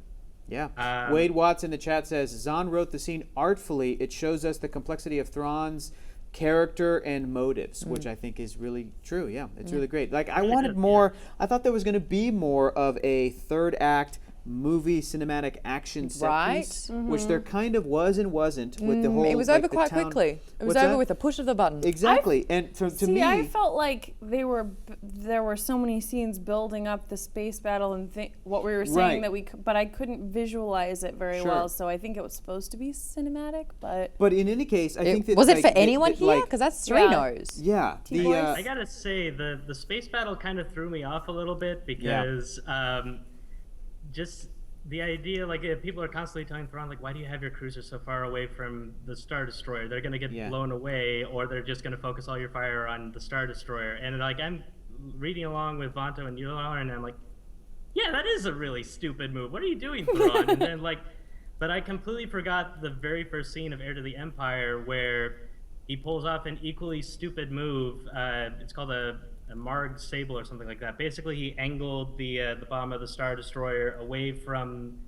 S2: Yeah. Wade Watts in the chat says, Zahn wrote the scene artfully. It shows us the complexity of Thrawn's character and motives, which I think is really true. Yeah, it's really great. Like, I wanted more. I thought there was going to be more of a third act movie cinematic action set piece, which there kind of was and wasn't with the whole.
S3: It was over quite quickly. It was over with a push of the button.
S2: Exactly, and to me,
S1: I felt like there were so many scenes building up the space battle and what we were saying but I couldn't visualize it very well. So I think it was supposed to be cinematic, but
S2: in any case, I think that
S3: was it for anyone here? Because that's three no's.
S2: Yeah,
S4: I gotta say the space battle kind of threw me off a little bit because. Just the idea, like, people are constantly telling Thrawn, like, why do you have your cruiser so far away from the Star Destroyer? They're going to get blown away, or they're just going to focus all your fire on the Star Destroyer. And, like, I'm reading along with Vanto and Yular, and I'm like, yeah, that is a really stupid move. What are you doing, Thrawn? And then, like, but I completely forgot the very first scene of Heir to the Empire where he pulls off an equally stupid move. It's called a Marg Sable or something like that. Basically, he angled the bottom of the Star Destroyer away from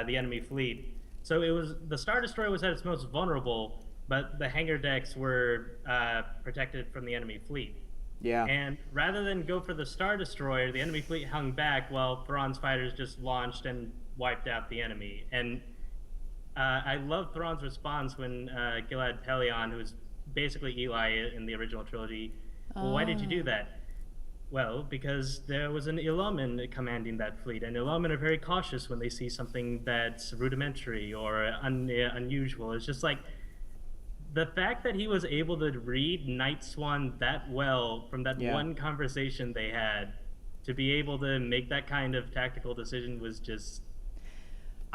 S4: the enemy fleet. So the Star Destroyer was at its most vulnerable, but the hangar decks were protected from the enemy fleet.
S2: Yeah.
S4: And rather than go for the Star Destroyer, the enemy fleet hung back while Thrawn's fighters just launched and wiped out the enemy. And I love Thrawn's response when Gilad Pellaeon, who was basically Eli in the original trilogy, well, why did you do that? Well, because there was an Illumin commanding that fleet, and Illumin are very cautious when they see something that's rudimentary or unusual. It's just like the fact that he was able to read Night Swan that well from that one conversation they had, to be able to make that kind of tactical decision was just...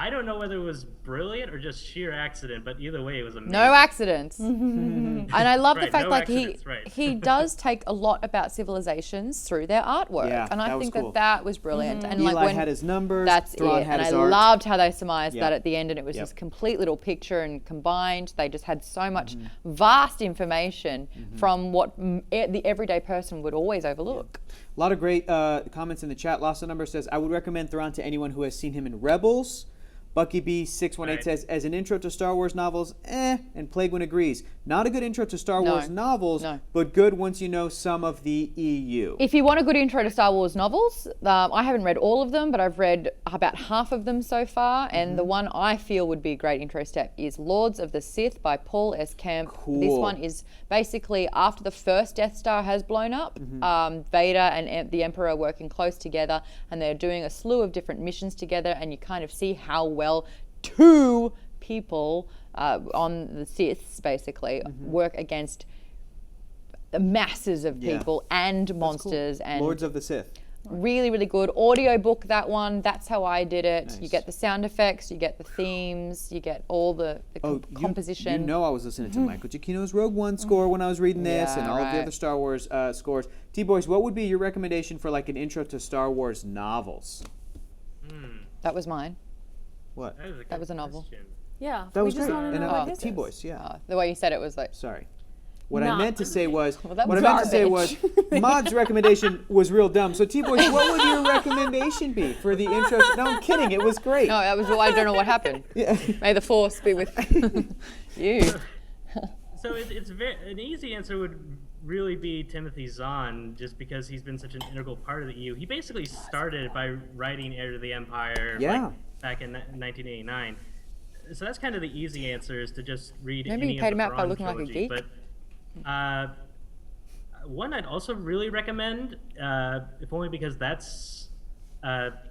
S4: I don't know whether it was brilliant or just sheer accident, but either way, it was amazing.
S3: No accidents. And I love the fact he does take a lot about civilizations through their artwork.
S2: Yeah,
S3: and I think that was brilliant. And
S2: Eli
S3: like when
S2: had his numbers,
S3: that's
S2: Thrawn
S3: it.
S2: had
S3: And
S2: his
S3: I
S2: art.
S3: loved how they surmised that at the end, and it was this complete little picture and combined. They just had so much vast information from what the everyday person would always overlook.
S2: A lot of great comments in the chat. Lost the Number says, I would recommend Thrawn to anyone who has seen him in Rebels. Bucky B618 says, as an intro to Star Wars novels, and Plagueman agrees. Not a good intro to Star Wars novels, but good once you know some of the EU.
S3: If you want a good intro to Star Wars novels, I haven't read all of them, but I've read about half of them so far, and the one I feel would be a great intro step is Lords of the Sith by Paul S. Camp.
S2: Cool.
S3: This one is basically after the first Death Star has blown up, Vader and the Emperor are working close together, and they're doing a slew of different missions together, and you kind of see how well two people on the Siths basically work against the masses of people and monsters. And
S2: Lords of the Sith.
S3: Really, really good. Audiobook, that one. That's how I did it. Nice. You get the sound effects, you get the themes, you get all the composition.
S2: You know I was listening to Michael Giacchino's Rogue One score when I was reading this, and all of the other Star Wars scores. T-Boys, what would be your recommendation for like an intro to Star Wars novels?
S3: That was mine.
S2: What?
S3: That was a novel.
S1: Yeah.
S2: That was
S1: just
S2: great.
S1: want to know what his is.
S2: T-Boys,
S3: The way you said it was like...
S2: Sorry. What I meant to say was,
S3: garbage.
S2: Maud's recommendation was real dumb. So T-Boys, what would your recommendation be for the intro? No, I'm kidding. It was great.
S3: No, that was. I don't know what happened. May the force be with you.
S4: So it's an easy answer would really be Timothy Zahn, just because he's been such an integral part of the EU. He basically started by writing Heir to the Empire back in 1989. So that's kind of the easy answer, is to just read
S3: Maybe
S4: any
S3: you paid
S4: of the
S3: him out by
S4: Thrawn
S3: looking like a
S4: trilogy.
S3: geek.
S4: But one I'd also really recommend, if only because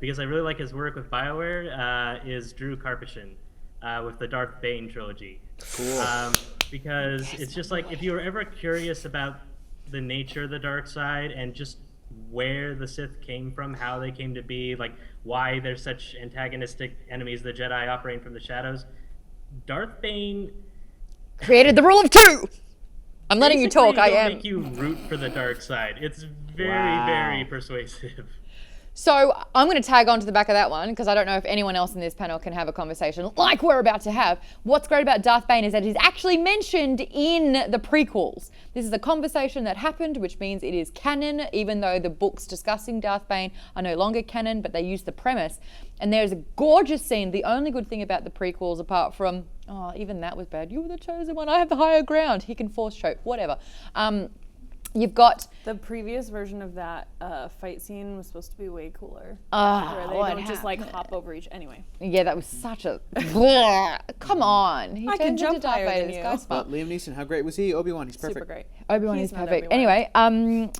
S4: because I really like his work with BioWare, is Drew Karpyshyn with the Darth Bane trilogy.
S2: Cool.
S4: Because it's just like, if you were ever curious about the nature of the dark side and just where the Sith came from, how they came to be, like why they're such antagonistic enemies, the Jedi operating from the shadows. Darth Bane
S3: Created the rule of 2. I'm letting you talk. I
S4: basically
S3: am.
S4: Make you root for the dark side. It's very,
S2: Wow.
S4: very persuasive.
S3: So I'm going to tag on to the back of that one because I don't know if anyone else in this panel can have a conversation like we're about to have. What's great about Darth Bane is that he's actually mentioned in the prequels. This is a conversation that happened, which means it is canon, even though the books discussing Darth Bane are no longer canon, but they use the premise. And there's a gorgeous scene. The only good thing about the prequels, apart from, oh, even that was bad. You were the chosen one. I have the higher ground. He can force choke, whatever. You've got
S1: The previous version of that fight scene was supposed to be way cooler.
S3: what
S1: Where they don't just like
S3: happened?
S1: hop over each. Anyway,
S3: Yeah, that was such a. Come on. He
S1: I can
S3: turns into
S1: jump
S3: Darth
S1: higher
S3: Vader.
S1: than
S3: This
S1: you.
S3: guy's
S2: But
S3: fun.
S2: Liam Neeson, how great was he? Obi-Wan, he's perfect.
S1: super great.
S3: Obi-Wan
S1: He's
S3: is
S1: not
S3: perfect.
S1: everyone.
S3: Anyway,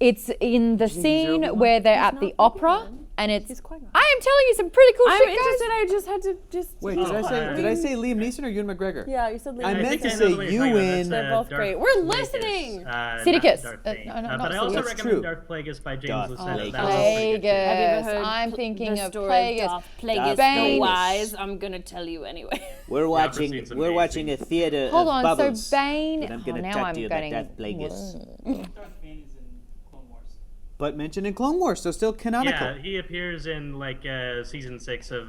S3: it's in the scene
S2: Obi-Wan?
S3: where they're at
S1: not
S3: the opera,
S1: Obi-Wan.
S3: and it's.
S1: He's Qui-Gon.
S3: I am telling you some pretty cool
S1: I'm
S3: shit,
S1: interested.
S3: guys.
S1: I just had to just.
S2: Wait, did I say Liam Neeson or Ewan McGregor?
S1: Yeah, you said.
S2: I
S1: Liam
S2: meant
S1: Neeson.
S2: to say
S4: know what you're talking about.
S2: Ewan.
S1: They're both great. We're listening.
S3: Sidicus.
S4: Darth
S3: No,
S4: Bane.
S3: no, not
S4: But I also
S3: Sidicus.
S2: That's
S4: recommend
S2: true.
S4: Darth Plagueis by James
S2: Darth
S4: Luceno.
S2: Plagueis.
S4: That was also pretty good, too.
S3: Plagueis.
S1: Have you ever heard
S3: I'm thinking
S1: the
S3: of
S1: story
S3: Plagueis.
S1: Darth Plagueis
S3: Bane.
S1: the Wise? I'm gonna tell you anyway.
S5: We're
S4: seen
S5: watching.
S4: some
S5: We're
S4: amazing-
S5: watching a theater
S3: Hold
S5: of
S3: on,
S5: bubbles.
S3: so Bane.
S5: But I'm gonna
S3: now
S5: talk
S3: I'm
S5: to you about
S3: getting.
S5: Darth Plagueis.
S6: Darth Bane is in Clone Wars.
S2: But mentioned in Clone Wars, so still canonical.
S4: Yeah, he appears in like season 6 of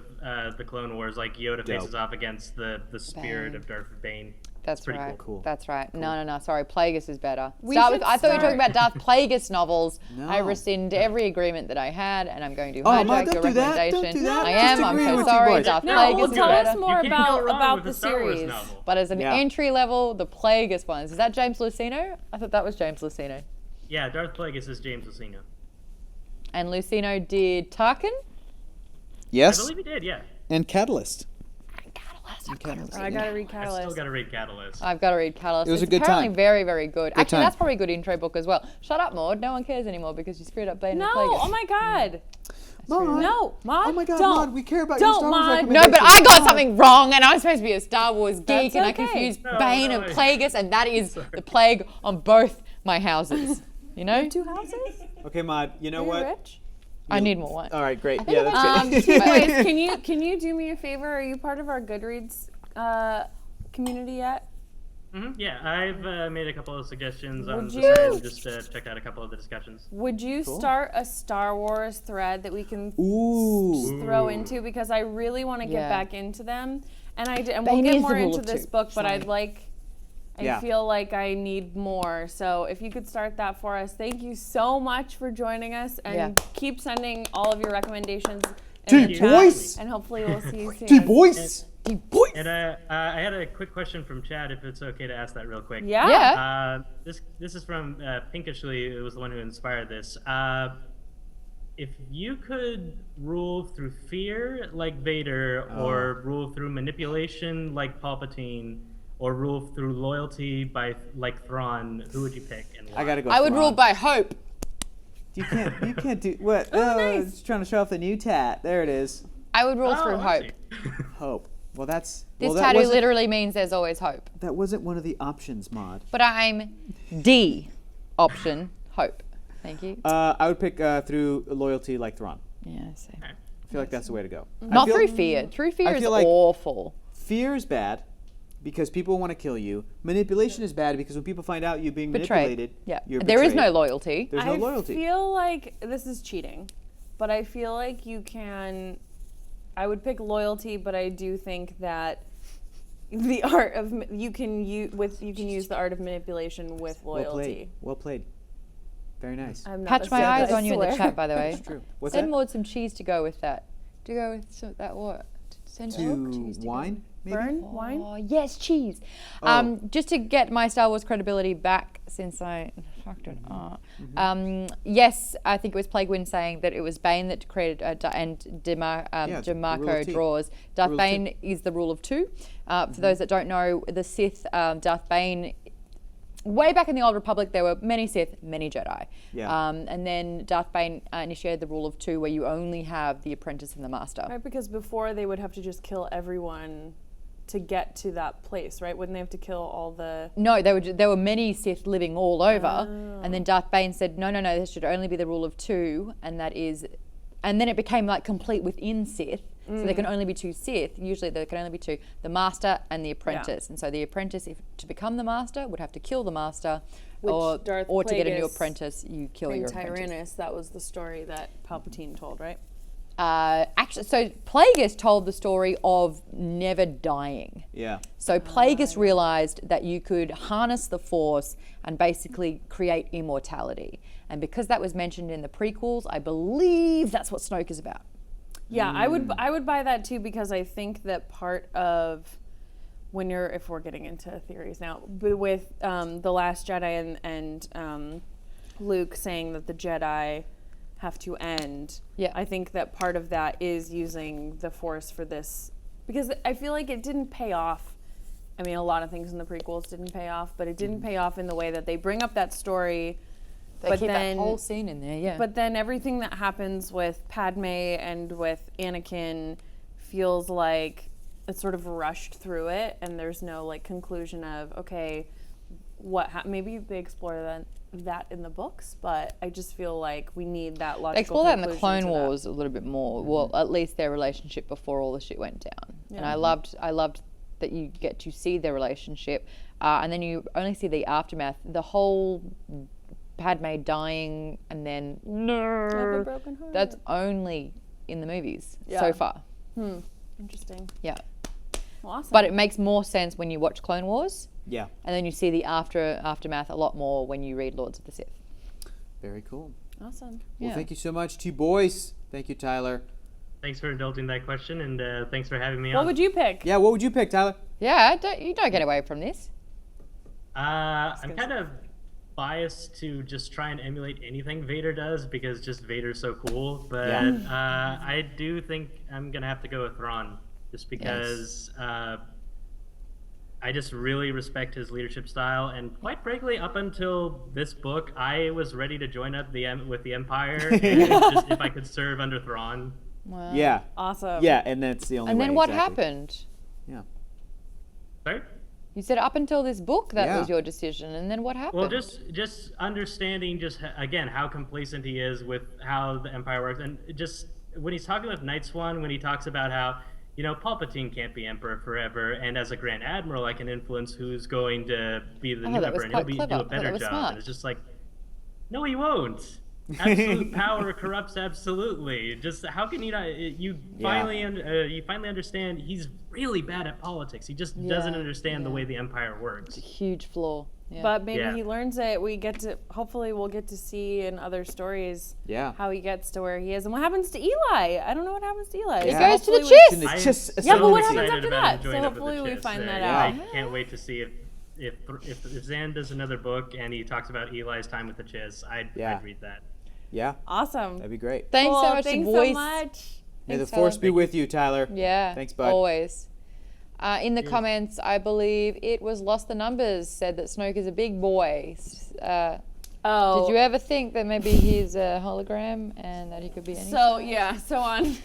S4: the Clone Wars. Like Yoda faces off against the spirit
S3: Bane.
S4: of Darth Bane.
S3: That's
S4: pretty
S3: right.
S2: cool.
S3: That's right. No. Sorry, Plagueis is better.
S1: We
S3: Start
S1: should
S3: with, I thought you were talking
S1: start-
S3: about Darth Plagueis novels. I
S2: No.
S3: rescind every agreement that I had, and I'm going to
S2: Oh,
S3: hijack
S2: Ma,
S3: your
S2: don't do that.
S3: recommendation.
S2: Don't do that.
S3: I
S2: Just
S3: am. I'm
S2: agreeing
S3: so
S2: with you
S3: sorry.
S2: boys.
S3: Darth
S1: No,
S3: Plagueis
S1: well,
S3: is
S1: tell
S3: better.
S1: us more
S4: You can't go wrong
S1: about
S4: with
S1: the
S4: a Star Wars
S1: series.
S4: novel.
S3: But as an
S2: Yeah.
S3: entry level, the Plagueis ones. Is that James Luceno? I thought that was James Luceno.
S4: Yeah, Darth Plagueis is James Luceno.
S3: And Luceno did Tarkin?
S4: I
S2: Yes,
S4: believe he did, yeah.
S2: and Catalyst.
S1: I gotta read
S4: I
S1: Catalyst.
S4: still gotta read Catalyst.
S3: I've got to read Catalyst.
S2: It was a
S3: It's
S2: good
S3: apparently
S2: time.
S3: very, very good. Actually,
S2: time.
S3: that's probably a good intro book as well. Shut up, Maude. No one cares anymore because you screwed up Bane
S1: No,
S3: and Plagueis.
S1: oh my god.
S2: Maude.
S1: No, Maude.
S2: Oh my God,
S1: don't.
S2: Maude, we care about
S1: Don't,
S2: your Star Wars
S1: Maude.
S3: No, but I got something wrong, and I'm supposed to be a Star Wars geek,
S1: That's
S3: and I
S1: okay.
S3: confused
S4: No,
S3: Bane
S4: no,
S3: and Plagueis, and that is the plague on both my houses. You know?
S1: 2 houses?
S2: Okay, Maud, you know
S1: Are you
S2: what?
S1: rich?
S3: I need more wine.
S2: All right, great.
S3: think
S2: Yeah,
S3: I'm
S2: that's
S1: Two
S2: it.
S1: boys, can you do me a favor? Are you part of our Goodreads community yet?
S4: Yeah, I've made a couple of suggestions on
S1: Would
S4: the
S1: you-
S4: side and just checked out a couple of the discussions.
S1: Would you start a Star Wars thread that we can
S2: Ooh.
S1: throw into, because I really want to get
S3: Yeah.
S1: back into them, and we'll
S3: Bane
S1: get
S3: is
S1: more
S3: the rule
S1: into
S3: of
S1: this
S3: 2.
S1: book, but
S3: Sorry.
S1: I
S2: Yeah.
S1: feel like I need more. So if you could start that for us, thank you so much for joining us, and
S3: Yeah.
S1: keep sending all of your recommendations in
S2: Team
S1: the chat,
S2: Boyce!
S1: and hopefully we'll see you soon.
S2: Team Boyce!
S4: And I had a quick question from Chad, if it's okay to ask that real quick.
S1: Yeah.
S3: Yeah.
S4: This is from Pinkishly, who was the one who inspired this. If you could rule through fear like Vader, or rule through manipulation like Palpatine, or rule through loyalty by like Thrawn, who would you pick and why?
S2: I gotta go.
S3: I would
S2: Thrawn.
S3: rule by hope.
S2: You can't do what?
S1: nice.
S2: It's trying to show off the new tat. There it is.
S3: I would rule
S4: Oh,
S3: through
S4: I
S3: hope.
S4: see.
S2: Hope. Well, that's.
S3: This
S2: well, that
S3: tattoo
S2: wasn't-
S3: literally means there's always hope.
S2: That wasn't one of the options, Maud.
S3: But I'm D option, hope. Thank you.
S2: I would pick through loyalty like Thrawn.
S3: Yeah, I see.
S2: I feel like that's the way to go. I
S3: Not
S2: feel-
S3: through fear. Through fear
S2: I
S3: is
S2: feel like-
S3: awful.
S2: Fear is bad because people want to kill you. Manipulation is bad because when people find out you're being
S3: Betrayed.
S2: manipulated,
S3: Yeah.
S2: you're
S3: There is no
S2: betrayed.
S3: loyalty.
S2: There's no
S1: I
S2: loyalty.
S1: feel like this is cheating, but I feel like you can. I would pick loyalty, but I do think that the art of you can use the art of manipulation with
S2: Well played.
S1: loyalty.
S2: Well played. Very nice.
S1: I'm not
S3: Patch
S1: a
S3: my
S1: Sith,
S3: eyes
S1: I
S3: on you in the
S1: swear.
S3: chat, by the way.
S2: That's true. What's
S3: Send
S2: that?
S3: Maud some cheese to go with that. To go with that what? Send Maud
S2: To
S3: cheese to go
S2: wine, maybe?
S1: Burn wine.
S3: Oh, yes, cheese.
S2: Oh.
S3: Just to get my Star Wars credibility back, since I fucked it up. Yes, I think it was Plagueis saying that it was Bane that created
S2: it's the rule
S3: DeMarco
S2: of T.
S3: draws. Darth
S2: Rule of
S3: Bane is the rule of 2. For those that don't know, the Sith, Darth Bane. Way back in the Old Republic, there were many Sith, many Jedi.
S2: Yeah.
S3: And then Darth Bane initiated the rule of 2, where you only have the apprentice and the master.
S1: Right, because before they would have to just kill everyone to get to that place, right? Wouldn't they have to kill all the...
S3: No, there were many Sith living all over, and then Darth Bane said, no, there should only be the rule of 2, and that is, and then it became like complete within Sith. So there can only be 2 Sith. Usually there can only be 2, the master and the apprentice. And so the apprentice, to become the master, would have to kill the master, or to get a new apprentice, you kill your apprentice.
S1: Tyrannus, that was the story that Palpatine told, right?
S3: Actually, so Plagueis told the story of never dying.
S2: Yeah.
S3: So Plagueis realized that you could harness the Force and basically create immortality. And because that was mentioned in the prequels, I believe that's what Snoke is about.
S1: Yeah, I would buy that too, because I think that part of if we're getting into theories now, but with The Last Jedi and Luke saying that the Jedi have to end, I think that part of that is using the Force for this, because I feel like it didn't pay off. I mean, a lot of things in the prequels didn't pay off, but it didn't pay off in the way that they bring up that story.
S3: They keep that whole scene in there, yeah.
S1: But then everything that happens with Padme and with Anakin feels like it's sort of rushed through it, and there's no like conclusion of, okay, maybe they explore that in the books, but I just feel like we need that logical.
S3: They explore that in the
S1: conclusion
S3: Clone
S1: to that.
S3: Wars a little bit more. Well, at least their relationship before all the shit went down. And I loved that you get to see their relationship, and then you only see the aftermath. The whole Padme dying and then
S1: Have a broken heart.
S3: that's only in the movies so far.
S1: Interesting.
S3: Yeah.
S1: Well, awesome.
S3: But it makes more sense when you watch Clone Wars.
S2: Yeah.
S3: And then you see the aftermath a lot more when you read Lords of the Sith.
S2: Very cool.
S1: Awesome.
S2: Well, thank you so much to you boys. Thank you, Tyler.
S4: Thanks for indulging that question, and thanks for having me on.
S1: What would you pick?
S2: Yeah, what would you pick, Tyler?
S3: Yeah, you don't get away from this.
S4: I'm kind of biased to just try and emulate anything Vader does, because just Vader's so cool. But I do think I'm gonna have to go with Thrawn, just because I just really respect his leadership style, and quite frankly, up until this book, I was ready to join up with the Empire, and just if I could serve under Thrawn.
S3: Wow.
S2: Yeah.
S1: Awesome.
S2: Yeah, and that's the only
S3: And
S2: way.
S3: then what
S2: exactly.
S3: happened?
S2: Yeah.
S4: Sorry?
S3: You said up until this book that was your decision, and then what happened?
S4: Well, just understanding again how complacent he is with how the Empire works, and just when he's talking with Night Swan, when he talks about how, you know, Palpatine can't be Emperor forever, and as a Grand Admiral, I can influence who's going to be the new
S3: that
S4: Emperor,
S3: was
S4: and he'll
S3: quite
S4: do a
S3: clever.
S4: better
S3: That was
S4: job.
S3: smart.
S4: And it's just like, no, he won't. Absolute power corrupts absolutely. Just how can you not? You finally understand he's really bad at politics. He just doesn't understand the way the Empire works.
S3: It's a huge flaw. Yeah.
S1: But maybe he learns it. Hopefully we'll get to see in other stories how he gets to where he is. And what happens to Eli? I don't know what happens to Eli.
S3: He
S1: So
S3: goes to the
S1: hopefully
S3: chest.
S2: Just
S1: Yeah, but what
S4: excited
S1: happens after
S4: about
S1: that?
S4: him joining
S1: So
S4: up with the
S1: hopefully we
S4: Chiss.
S1: find that
S4: I
S1: out.
S4: can't wait to see if Zan does another book and he talks about Eli's time with the Chiss. I'd read that.
S2: Yeah.
S1: Awesome.
S2: That'd be great.
S3: Thanks so much,
S1: Thanks
S3: boys.
S1: so much.
S2: May the
S3: Thanks,
S2: Force
S3: Tyler.
S2: be with you, Tyler.
S3: Yeah.
S2: Thanks, bud.
S3: Always. In the comments, I believe it was Lost the Numbers said that Snoke is a big boy. Did you ever think that maybe he's a hologram and that he could be any
S1: So on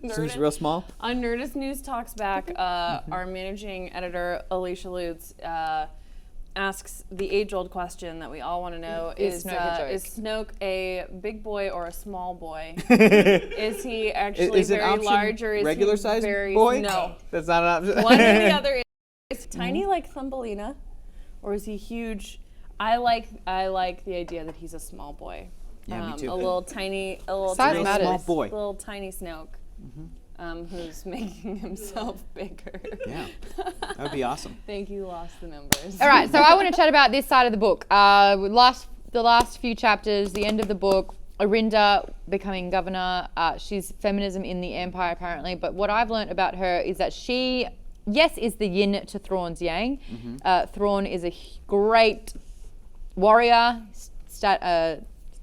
S2: So he's real small?
S1: on Nerdist News Talks Back, our managing editor Alicia Lutz asks the age-old question that we all want to know:
S3: Is Snoke a joke?
S1: is Snoke a big boy or a small boy? Is he actually
S2: Is an
S1: very
S2: option
S1: large, or is
S2: regular
S1: he
S2: size
S1: very
S2: boy?
S1: No,
S2: That's not an option.
S1: one or the other. Is tiny like Thumbelina, or is he huge? I like the idea that he's a small boy.
S2: Yeah, me too.
S1: A little tiny
S3: Size
S1: tiny,
S3: matters.
S2: Small boy.
S1: little tiny Snoke, who's making himself bigger.
S2: Yeah. That would be awesome.
S1: Think you lost the numbers.
S3: All right, so I want to chat about this side of the book. The last few chapters, the end of the book, Arinda becoming governor. She's feminism in the Empire, apparently. But what I've learned about her is that she, is the yin to Thrawn's yang. Thrawn is a great warrior,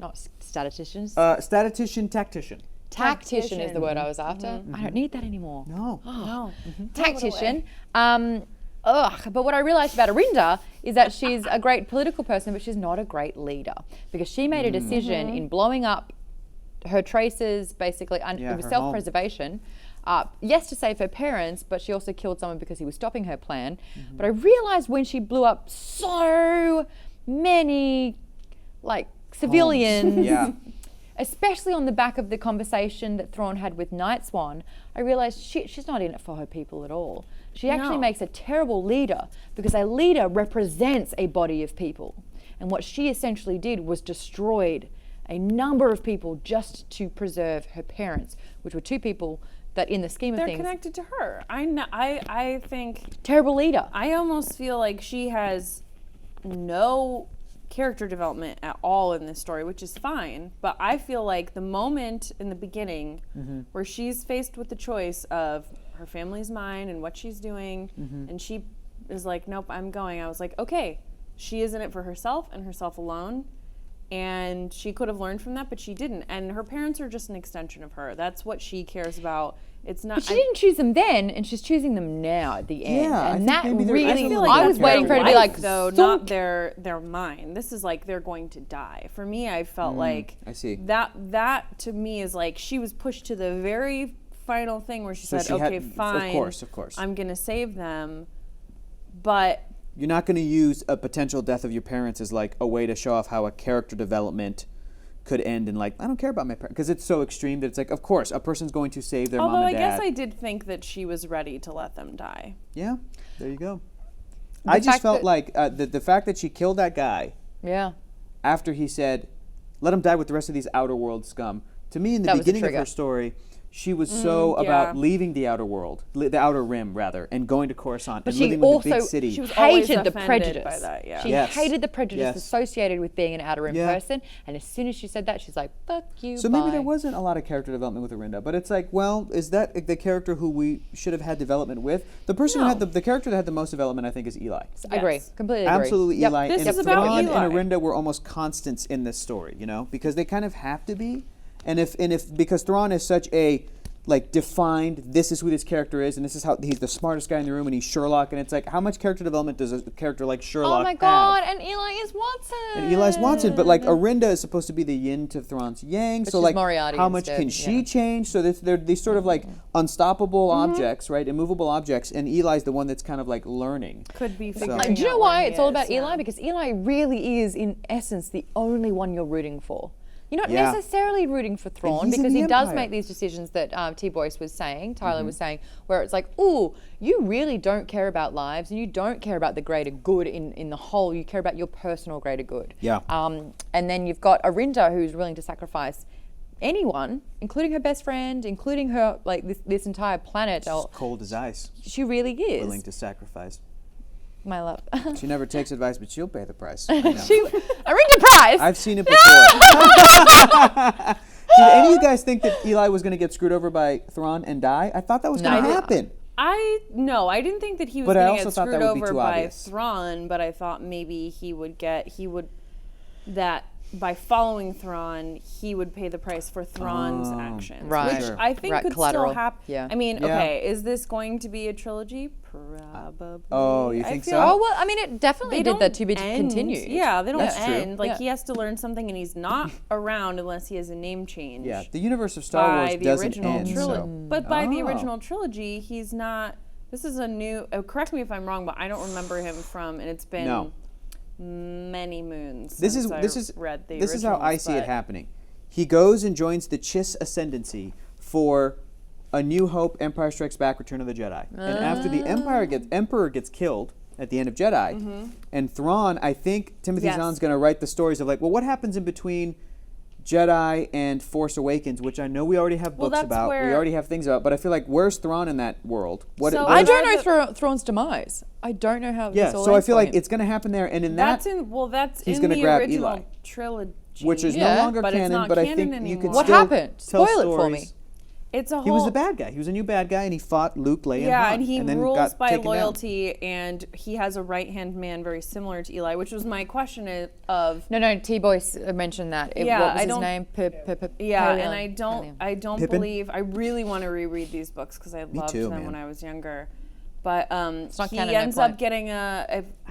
S3: not statisticians.
S2: Statistician, tactician.
S3: Tactician is the word I was after. I don't need that anymore.
S2: No.
S1: No.
S3: Tactician. But what I realized about Arinda is that she's a great political person, but she's not a great leader, because she made a decision in blowing up her traces, basically, it
S2: her
S3: was
S2: home.
S3: self-preservation. Yes, to save her parents, but she also killed someone because he was stopping her plan. But I realized when she blew up so many, like, civilians,
S2: Yeah.
S3: especially on the back of the conversation that Thrawn had with Night Swan, I realized she's not in it for her people at all. She actually
S1: No.
S3: makes a terrible leader because a leader represents a body of people. And what she essentially did was destroyed a number of people just to preserve her parents, which were two people that in the scheme of
S1: They're
S3: things,
S1: connected to her. I think
S3: terrible leader.
S1: I almost feel like she has no character development at all in this story, which is fine. But I feel like the moment in the beginning where she's faced with the choice of her family's mine and what she's doing, and she is like, nope, I'm going. I was like, okay, she is in it for herself and herself alone. And she could have learned from that, but she didn't. And her parents are just an extension of her. That's what she cares about. It's not.
S3: But she didn't choose them then, and she's choosing them now at the end.
S2: Yeah, I
S3: and
S2: think
S3: that
S2: maybe there-
S3: really,
S2: I feel
S3: I,
S2: like
S3: was
S2: that's
S3: waiting for her to be like,
S1: though,
S3: "Thunk."
S1: not their mind. This is like they're going to die. For me, I felt like
S2: I see.
S1: that to me is like she was pushed to the very final thing where she
S2: So
S1: said,
S2: she had-
S1: "Okay, fine,
S2: of course.
S1: I'm gonna save them," but
S2: You're not going to use a potential death of your parents as like a way to show off how a character development could end in like, I don't care about my parents, because it's so extreme that it's like, of course, a person's going to save their
S1: although
S2: mom
S1: I
S2: and dad.
S1: guess I did think that she was ready to let them die.
S2: Yeah, there you go.
S3: The
S2: I just
S3: fact
S2: felt
S3: that-
S2: like the fact that she killed that guy
S3: Yeah.
S2: after he said, let him die with the rest of these outer world scum. To me, in the
S3: That was the
S2: beginning of
S3: trigger.
S2: her story, she was so about
S1: yeah.
S2: leaving the outer world, the outer rim rather, and going to Coruscant
S3: But
S2: and
S3: she
S2: living with
S3: also
S2: the big city.
S1: She was always
S3: hated the
S1: offended
S3: prejudice.
S1: by that, yeah.
S3: She
S2: Yes.
S3: hated the prejudice
S2: Yes.
S3: associated with being an outer rim
S2: Yeah.
S3: person. And as soon as she said that, she's like, "Fuck you."
S2: So maybe
S3: bye."
S2: there wasn't a lot of character development with Arinda, but it's like, well, is that the character who we should have had development with? The person who had the character that had the most development, I think, is Eli.
S3: I agree.
S1: Yes.
S3: Completely agree.
S2: Absolutely,
S3: Yep.
S2: Eli.
S1: This
S2: and
S1: is about
S2: Thrawn
S1: Eli.
S2: and Arinda were almost constants in this story, you know, because they kind of have to be. And if because Thrawn is such a like defined, this is who this character is, and this is how he's the smartest guy in the room, and he's Sherlock, and it's like, how much character development does a character like Sherlock
S3: Oh my
S2: have?
S3: God! And Eli is Watson.
S2: And Eli's Watson, but like Arinda is supposed to be the yin to Thrawn's yang.
S3: But
S2: So
S3: she's
S2: like,
S3: Moriarty
S2: how much
S3: instead,
S2: can she
S3: yeah.
S2: change? So they're these sort of like unstoppable objects, right? Immovable objects, and Eli's the one that's kind of like learning.
S1: Could be figuring
S3: Like, do you know
S1: out
S3: why
S1: where
S3: it's
S1: he
S3: all
S1: is,
S3: about
S1: yeah.
S3: Eli? Because Eli really is, in essence, the only one you're rooting for. You're not
S2: Yeah.
S3: necessarily rooting for Thrawn
S2: he's in
S3: because
S2: the
S3: he does
S2: Empire.
S3: make these decisions that T. Boyce was saying, Tyler
S2: Mm-hmm.
S3: was saying, where it's like, ooh, you really don't care about lives and you don't care about the greater good in the whole. You care about your personal greater good.
S2: Yeah.
S3: And then you've got Arinda, who's willing to sacrifice anyone, including her best friend, including her, like, this entire planet.
S2: She's cold as ice,
S3: She really is.
S2: willing to sacrifice.
S3: My love.
S2: She never takes advice, but she'll pay the price. I know.
S3: Arinda Price!
S2: I've seen it before. Did any of you guys think that Eli was going to get screwed over by Thrawn and die? I thought that was
S3: No,
S2: going
S3: I
S2: to
S3: did-
S2: happen.
S1: I didn't think that he was
S2: But I
S1: going to
S2: also
S1: get
S2: thought that
S1: screwed
S2: would be
S1: over
S2: too
S1: by
S2: obvious.
S1: Thrawn, but I thought maybe he would that by following Thrawn, he would pay the price for Thrawn's actions.
S3: Right.
S1: Which
S2: Sure.
S1: I think
S3: Right,
S1: could
S3: collateral.
S1: still happen.
S3: Yeah.
S1: I mean,
S2: Yeah.
S1: okay, is this going to be a trilogy? Probably.
S2: Oh, you
S1: I
S2: think
S1: feel
S2: so?
S3: Oh, well, I mean, it definitely
S1: They
S3: did
S1: don't
S3: that to be
S1: end.
S3: continued.
S1: Yeah, they don't
S2: That's true.
S1: end. Like
S3: Yeah.
S1: he has to learn something, and he's not around unless he has a name change.
S2: Yeah, the universe of Star
S1: by
S2: Wars
S1: the
S2: doesn't
S1: original
S2: end.
S1: trilogy.
S2: So.
S1: But by the
S2: Oh.
S1: original trilogy, he's not. This is a new. Correct me if I'm wrong, but I don't remember him from, and it's been
S2: No.
S1: many moons.
S2: This is
S1: since I read the
S2: this is how I
S1: originals,
S2: see it
S1: but-
S2: happening. He goes and joins the Chiss Ascendancy for A New Hope, Empire Strikes Back, Return of the Jedi. And after the Emperor gets killed at the end of Jedi, and Thrawn, I think Timothy
S1: Yes.
S2: Zahn's going to write the stories of like, well, what happens in between Jedi and Force Awakens, which I know we already have
S1: Well,
S2: books
S1: that's
S2: about, we
S1: where-
S2: alreay have things about, but I feel like where's Thrawn in that world? What?
S1: So
S2: what
S3: I
S2: is-
S3: don't
S1: Are
S3: know Thrawn's demise. I don't know how
S2: yeah,
S3: this all
S2: so I
S3: ends
S2: feel
S3: for
S2: like
S3: him.
S2: it's going to happen there, and in
S1: That's
S2: that,
S1: that's
S2: he's
S1: in
S2: gonna
S1: the
S2: grab
S1: original
S2: Eli.
S1: trilogy.
S2: which is
S3: Yeah,
S2: no longer
S1: but it's
S2: canon,
S1: not
S2: but I
S1: canon
S2: think you could
S1: anymore.
S3: What
S2: still
S3: happened?
S2: tell
S3: Spoil it for me.
S2: stories.
S1: It's a whole.
S2: He was the bad guy. He was a new bad guy, and he fought Luke, Leia,
S1: Yeah,
S2: Han,
S1: and he
S2: then
S1: rules
S2: got
S1: by
S2: taken down.
S1: loyalty, and he has a right-hand man very similar to Eli, which was my question of.
S3: No, T. Boyce mentioned that.
S1: Yeah,
S3: what was
S1: I
S3: his
S1: don't-
S3: name?
S1: Yeah,
S3: Pelion.
S1: and I don't
S2: Pippin?
S1: believe. I really want to reread these books because I loved
S2: too,
S1: them
S2: man.
S1: when I was younger. But
S3: not
S1: he
S3: canon, no
S1: ends
S3: point.
S1: up getting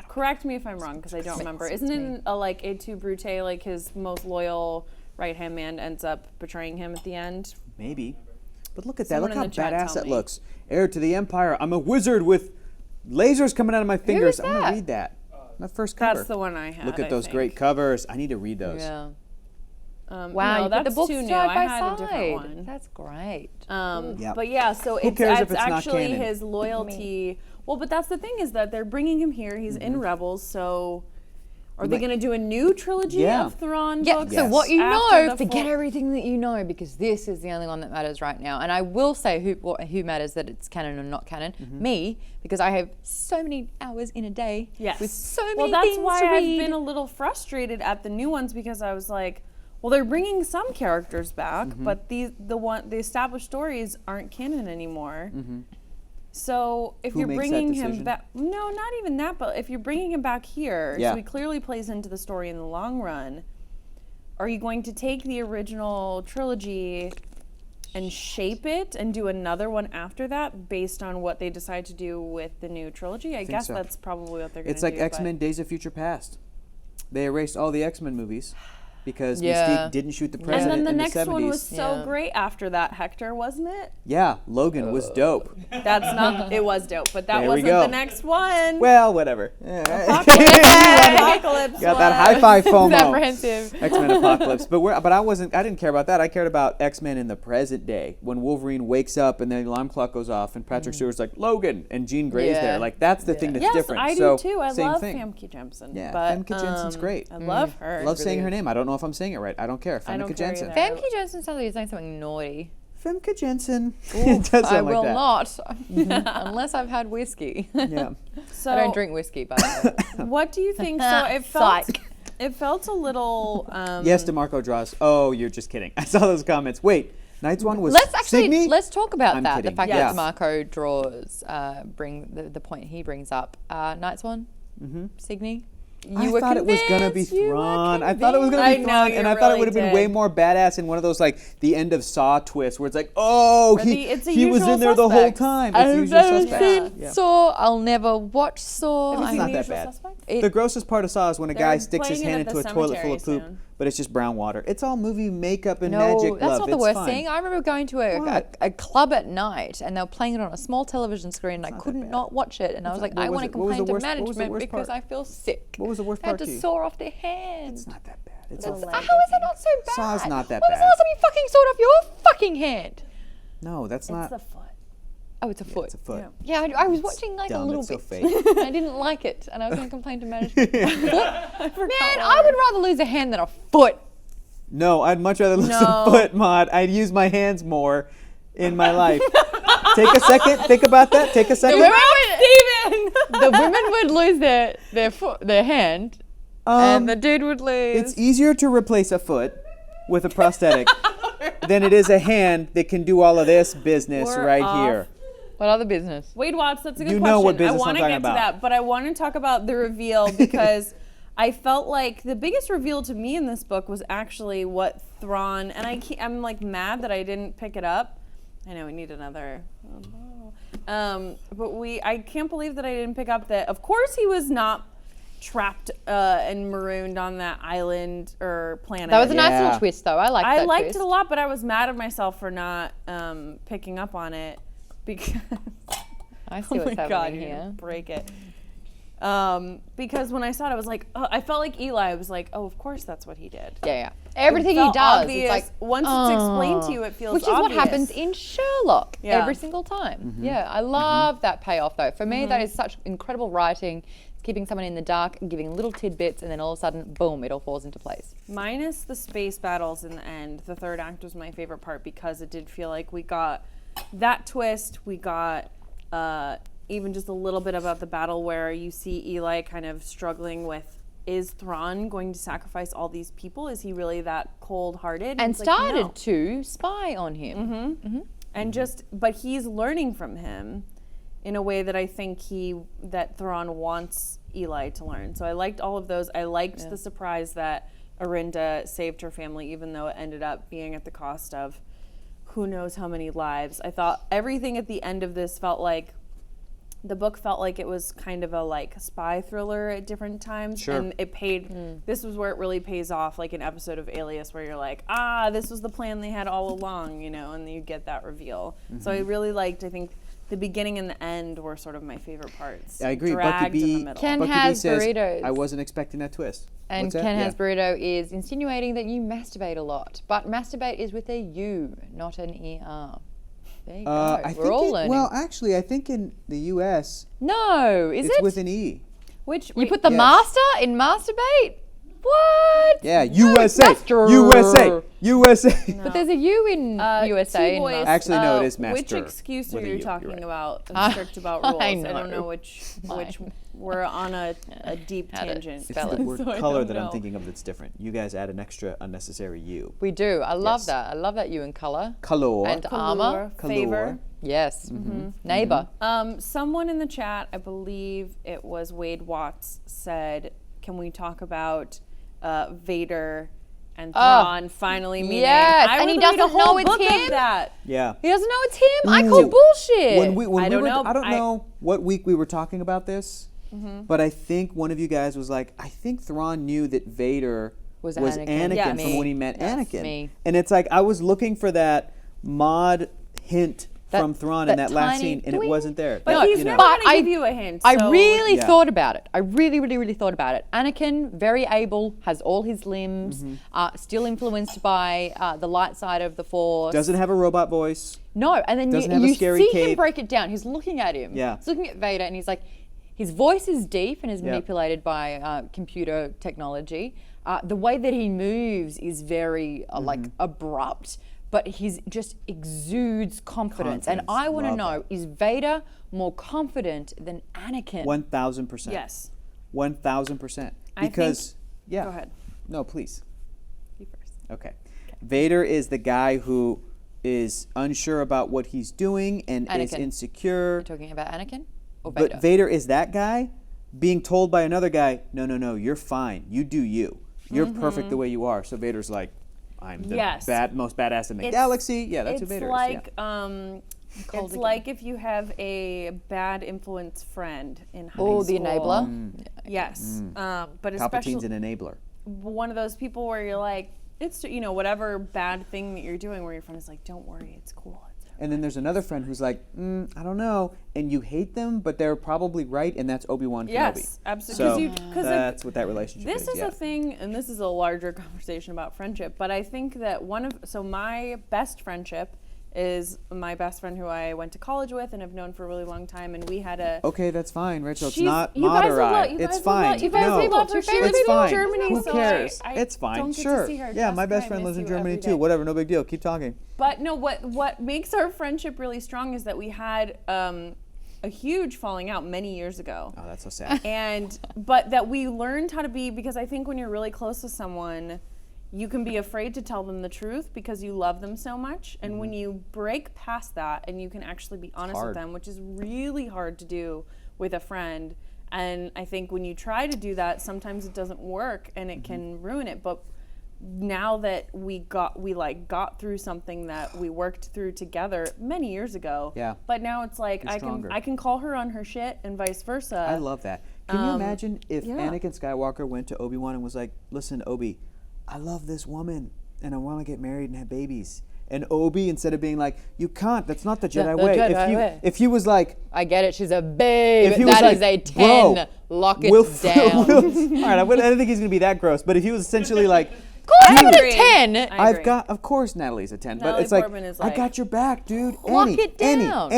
S1: correct me if I'm wrong because I don't remember. Isn't it a, like A2 Brute, like his most loyal right-hand man ends up betraying him at the end.
S2: Maybe. But look at that.
S1: Someone
S2: Look how
S1: in the chat
S2: badass
S1: tell
S2: that
S1: me.
S2: looks. Heir to the Empire. I'm a wizard with lasers coming out of my fingers. I'm going to
S3: that?
S2: read that. My first cover.
S1: That's the one I had.
S2: Look at
S1: I
S2: those
S1: think.
S2: great covers. I need to read those.
S3: Yeah.
S1: Wow,
S3: Wow,
S1: no,
S3: you put
S1: that's
S3: the books
S1: too new.
S3: side
S1: I
S3: by
S1: had a different
S3: side.
S1: one.
S3: That's great.
S2: Yep.
S1: But yeah, so
S2: Who cares if
S1: it's
S2: it's not
S1: actually
S2: canon?
S1: his loyalty. Well, but that's the thing is that they're bringing him here. He's in Rebels, so are they
S2: might-
S1: going to do a new trilogy
S2: Yeah.
S1: of Thrawn
S3: Yeah,
S1: books?
S3: so
S2: Yes.
S3: what you
S1: after
S3: know,
S1: the
S3: forget
S1: full-
S3: everything that you know, because this is the only one that matters right now. And I will say who matters, that it's canon or not canon. Me, because I have so many hours in a day
S1: Yes.
S3: with so many
S1: well, that's
S3: things
S1: why
S3: to
S1: I've
S3: read.
S1: been a little frustrated at the new ones because I was like, well, they're bringing some characters back, but the established stories aren't canon anymore. So if
S2: Who
S1: you're
S2: makes that
S1: bringing him
S2: decision?
S1: back, no, not even that, but if you're bringing him back here,
S2: Yeah.
S1: so he clearly plays into the story in the long run. Are you going to take the original trilogy and shape it and do another one after that based on what they decide to do with the new trilogy? I guess
S2: so.
S1: that's probably what they're going to
S2: It's
S1: do.
S2: like X-Men Days of Future Past. They erased all the X-Men movies because
S3: Yeah.
S2: Mystique didn't shoot the
S1: And
S2: president
S1: then the
S2: in
S1: next
S2: the 70s.
S1: one was so
S3: Yeah.
S1: great after that, Hector, wasn't it?
S2: Yeah, Logan was dope.
S1: That's not, it was dope, but that
S2: There we
S1: wasn't
S2: go.
S1: the next one.
S2: Well, whatever.
S1: Apocalypse
S2: Got that
S1: was-
S2: high-five FOMO.
S3: Apprehensive.
S2: X-Men Apocalypse, but I didn't care about that. I cared about X-Men in the present day when Wolverine wakes up and the alarm clock goes off and Patrick Stewart's like Logan and Jean Grey's
S3: Yeah.
S2: there. Like that's the thing that's
S1: Yes,
S2: different.
S1: I
S2: So,
S1: do too. I
S2: same
S1: love
S2: thing.
S1: Famke Janssen.
S2: Yeah,
S1: but,
S2: Famke Janssen's great.
S1: I love her.
S2: I love saying her name. I don't know if I'm saying it right. I don't care.
S1: I don't
S2: Famke
S1: care
S2: Janssen.
S1: either.
S3: Famke Janssen sounds like you're saying something naughty.
S2: Femke Jensen. It does sound
S3: I
S2: like
S3: will
S2: that.
S3: not, unless I've had whiskey.
S2: Yeah.
S1: So
S3: I don't drink whiskey, by the way.
S1: what do you think? So it felt,
S3: Psych.
S1: it felt a little.
S2: Yes, DeMarco draws. Oh, you're just kidding. I saw those comments. Wait, Night's one was
S3: Let's talk about
S2: I'm
S3: that.
S2: kidding.
S3: The fact
S2: Yes.
S3: that DeMarco draws, bring the point he brings up. Night's one, Signy.
S2: I thought it was gonna be
S3: convinced, you were
S2: Thrawn. I thought it was gonna
S1: I
S2: be
S1: know,
S2: Thrawn,
S1: you
S2: and I thought it
S1: really
S2: would have been way
S1: did.
S2: more badass in one of those like the end of Saw twists, where it's like, oh,
S1: Or it's a
S2: he was
S1: Usual
S2: in there the whole
S1: Suspects.
S2: time. It's
S3: I've
S2: Usual
S3: never
S2: Suspects.
S3: seen
S2: Yeah.
S3: Saw. I'll never watch Saw.
S2: It's
S3: I
S2: not
S3: mean,
S2: that
S1: Usual
S2: bad.
S1: Suspects?
S2: The grossest part of Saw is when a guy
S1: They're
S2: sticks his
S1: playing it
S2: hand
S1: at
S2: into
S1: the
S2: a toilet full of
S1: cemetery
S2: poop,
S1: soon.
S2: but it's just brown water. It's all movie makeup and
S3: No,
S2: magic
S3: that's
S2: love.
S3: not the
S2: It's
S3: worst
S2: fine.
S3: thing. I remember going to
S2: What?
S3: a club at night, and they were playing it on a small television screen, and I
S2: not that
S3: couldn't
S2: bad.
S3: not watch it. And I was like,
S2: what
S3: I
S2: was
S3: want to
S2: it? What was
S3: complain
S2: the
S3: to
S2: worst- what was the
S3: management
S2: worst
S3: because
S2: part?
S3: I feel sick.
S2: What was the worst
S3: I had
S2: part
S3: to
S2: to you?
S3: saw off their hand.
S2: It's not that bad. It's
S1: The
S2: okay.
S1: leg.
S3: How is that not so bad?
S2: Saw's not that
S3: When was the
S2: bad.
S3: last time you fucking sawed off your fucking hand?
S2: No, that's
S1: It's
S2: not.
S1: the foot.
S3: Oh, it's a foot.
S2: It's a foot.
S1: Yeah.
S3: Yeah, I was watching like
S2: dumb,
S3: a little
S2: it's so
S3: bit.
S2: fake.
S3: I didn't like it, and I was going to complain to management. Man, I would rather lose a hand than a foot.
S2: No, I'd much rather lose
S1: No.
S2: a foot, Maud. I'd use my hands more in my life. Take a second. Think about that. Take a second.
S3: The women would lose their hand, and the dude would lose.
S2: It's easier to replace a foot with a prosthetic than it is a hand that can do all of this business
S1: We're
S2: right
S1: off.
S2: here.
S3: What other business?
S1: Wade Watts, that's a good
S2: You
S1: question.
S2: know what business
S1: I want
S2: I'm
S1: to
S2: talking
S1: get
S2: about.
S1: to that, but I want to talk about the reveal because I felt like the biggest reveal to me in this book was actually what Thrawn, and I'm like mad that I didn't pick it up. I know we need another. But I can't believe that I didn't pick up that. Of course, he was not trapped and marooned on that island or planet.
S3: That was a nice
S2: Yeah.
S3: little twist, though. I liked that
S1: I liked
S3: twist.
S1: it a lot, but I was mad at myself for not picking up on it because.
S3: I see
S1: Oh
S3: what's
S1: my
S3: happening
S1: God, you're
S3: here.
S1: gonna break it. Because when I saw it, I was like, I felt like Eli. I was like, oh, of course that's what he did.
S3: Yeah. Everything
S1: It
S3: he
S1: felt
S3: does,
S1: obvious.
S3: it's like
S1: Once it's explained to you, it feels
S3: which is
S1: obvious.
S3: what happens in Sherlock
S1: Yeah.
S3: every single time. Yeah, I love that payoff though. For me, that is such incredible writing. It's keeping someone in the dark and giving little tidbits, and then all of a sudden, boom, it all falls into place.
S1: Minus the space battles in the end, the third act was my favorite part because it did feel like we got that twist. We got even just a little bit about the battle where you see Eli kind of struggling with, is Thrawn going to sacrifice all these people? Is he really that cold-hearted?
S3: And
S1: it's like,
S3: started
S1: no.
S3: to spy on him.
S1: And but he's learning from him in a way that I think that Thrawn wants Eli to learn. So I liked all of those. I liked the surprise that Arinda saved her family, even though it ended up being at the cost of who knows how many lives. I thought everything at the end of this felt like the book felt like it was kind of a like spy thriller at different times.
S2: Sure.
S1: And it paid, this was where it really pays off, like an episode of Alias where you're like, this was the plan they had all along, you know, and you get that reveal. So I really liked, I think, the beginning and the end were sort of my favorite parts.
S2: I agree.
S1: Dragged
S2: Bucky
S1: in the
S2: B,
S1: middle.
S3: Ken
S2: Bucky B
S3: has
S2: says,
S3: burritos.
S2: I wasn't expecting that twist.
S3: And
S2: What's that?
S3: Ken
S2: Yeah.
S3: Has Burrito is insinuating that you masturbate a lot. But masturbate is with a U, not an ER. There you go.
S2: I
S3: We're
S2: think
S3: all learning.
S2: well, actually, I think in the U.S.
S3: no, is
S2: it's
S3: it?
S2: with an E.
S1: Which
S3: You put the
S2: Yes.
S3: master in masturbate? What?
S2: Yeah, USA,
S3: master.
S2: USA, USA.
S3: But there's a U in USA. in
S1: Two-voice,
S3: master.
S2: Actually, no, it is
S1: Which
S2: master
S1: excuse are
S2: with a
S1: you
S2: U,
S1: talking
S2: you're right.
S1: about? I'm strict about rules. I
S3: know.
S1: don't know which we're on a deep
S3: How to
S1: tangent.
S2: It's
S3: spell
S2: the
S3: it.
S2: word
S1: So I
S2: color
S1: don't
S2: that I'm
S1: know.
S2: thinking of that's different. You guys add an extra unnecessary U.
S3: We do. I love
S2: Yes.
S3: that. I love that U in color.
S2: Color.
S3: And armor.
S1: Color, favor.
S3: Yes. Neighbor.
S1: Someone in the chat, I believe it was Wade Watts, said, "Can we talk about Vader and Thrawn finally meeting?"
S3: yes,
S1: I
S3: and
S1: would
S3: he
S1: read a
S3: doesn't
S1: whole
S3: know it's
S1: book of
S3: him?
S1: that.
S2: Yeah.
S3: He doesn't know it's him. I
S2: Ooh.
S3: call bullshit.
S2: When we
S1: I don't
S2: were,
S1: know.
S2: I don't
S1: I-
S2: know what week we were talking about this, but I think one of you guys was like, I think Thrawn knew that Vader
S3: Was
S2: was
S3: Anakin.
S2: Anakin
S1: Yes.
S2: from
S3: Me.
S2: when he met
S3: Yes,
S2: Anakin.
S3: me.
S2: And it's like I was looking for that Maude hint from Thrawn in
S3: that
S2: that last
S3: tiny
S2: scene, and it
S3: doing.
S2: wasn't there.
S1: But
S2: That,
S1: he's
S2: you know.
S1: never
S3: But
S1: going
S3: I-
S1: to give you a hint.
S3: I
S1: so-
S3: really
S2: Yeah.
S3: thought about it. I really, really, really thought about it. Anakin, very able, has all his limbs, still influenced by the light side of the Force.
S2: Doesn't have a robot voice.
S3: No, and then
S2: Doesn't have a
S3: you
S2: scary
S3: see him
S2: cape.
S3: break it down. He's looking at him.
S2: Yeah.
S3: He's looking at Vader, and he's like, his voice is deep and is
S2: Yeah.
S3: manipulated by computer technology. The way that he moves is very like abrupt, but he just exudes confidence. And
S2: Confidence.
S3: I want to
S2: Love
S3: know: is Vader more confident than Anakin?
S2: 1,000%.
S1: Yes.
S2: 1,000%.
S1: I think-
S2: Because yeah.
S1: Go ahead.
S2: No, please.
S1: You first.
S2: Okay. Vader is the guy who is unsure about what he's doing and is
S3: Anakin.
S2: insecure.
S3: Talking about Anakin or Vader?
S2: But Vader is that guy being told by another guy, no, you're fine. You do you. You're perfect the way you are. So Vader's like, I'm the
S1: Yes.
S2: most badass in the
S1: It's-
S2: galaxy. Yeah, that's who
S1: It's
S2: Vader is.
S1: like
S2: Yeah.
S1: it's like if you have a bad influence friend in high
S3: Oh, the
S1: school.
S3: enabler.
S1: Yes, but
S2: Palpatine's
S1: especially
S2: an enabler.
S1: one of those people where you're like, it's whatever bad thing that you're doing, where your friend is like, don't worry, it's cool.
S2: And then there's another friend who's like, I don't know, and you hate them, but they're probably right, and that's Obi-Wan Kenobi.
S1: Yes, absolutely.
S2: So
S1: 'Cause
S2: that's what that relationship
S1: This is
S2: yeah.
S1: a thing, and this is a larger conversation about friendship, but I think that my best friendship is my best friend who I went to college with and have known for a really long time, and we had a...
S2: Okay, that's fine, Rachel. It's
S1: She's-
S2: not
S1: you guys
S2: Maud or
S1: will
S2: I.
S1: love- you
S2: It's
S1: guys will
S2: fine.
S1: love- you guys
S2: no,
S1: will love her. She lives
S2: it's
S1: in
S2: fine.
S1: Germany,
S2: Who
S1: so
S2: cares?
S1: I
S2: It's fine.
S1: don't get to
S2: Sure.
S1: see her.
S2: Yeah,
S1: Jessica,
S2: my best
S1: I
S2: friend
S1: miss
S2: lives in
S1: you
S2: Germany
S1: every
S2: too.
S1: day.
S2: Whatever, no big deal. Keep talking.
S1: But no, what makes our friendship really strong is that we had a huge falling out many years ago.
S2: Oh, that's so sad.
S1: But that we learned how to be, because I think when you're really close to someone, you can be afraid to tell them the truth because you love them so much. And when you break past that and you can actually be honest with
S2: hard.
S1: them, which is really hard to do with a friend. And I think when you try to do that, sometimes it doesn't work and it can ruin it. But now that we got through something that we worked through together many years ago.
S2: Yeah.
S1: But now it's like
S2: You're stronger.
S1: I can call her on her shit and vice versa.
S2: I love that. Can you imagine if
S1: yeah.
S2: Anakin Skywalker went to Obi-Wan and was like, listen, Obi, I love this woman and I want to get married and have babies. And Obi, instead of being like, you can't, that's not the Jedi
S3: the
S2: way.
S3: Jedi way.
S2: If he was like,
S3: I get it. She's a babe.
S2: if he was
S3: That
S2: like,
S3: is a 10.
S2: bro,
S3: Lock it
S2: we'll-
S3: down.
S2: all right, I don't think he's going to be that gross, but if he was essentially like,
S3: Of course, I'm
S1: agree.
S3: a 10.
S1: I agree.
S2: of course Natalie's a 10, but
S1: Natalie
S2: it's like,
S1: Portman is
S2: I
S1: like,
S2: got your back, dude.
S3: Lock
S2: Annie,
S3: it down.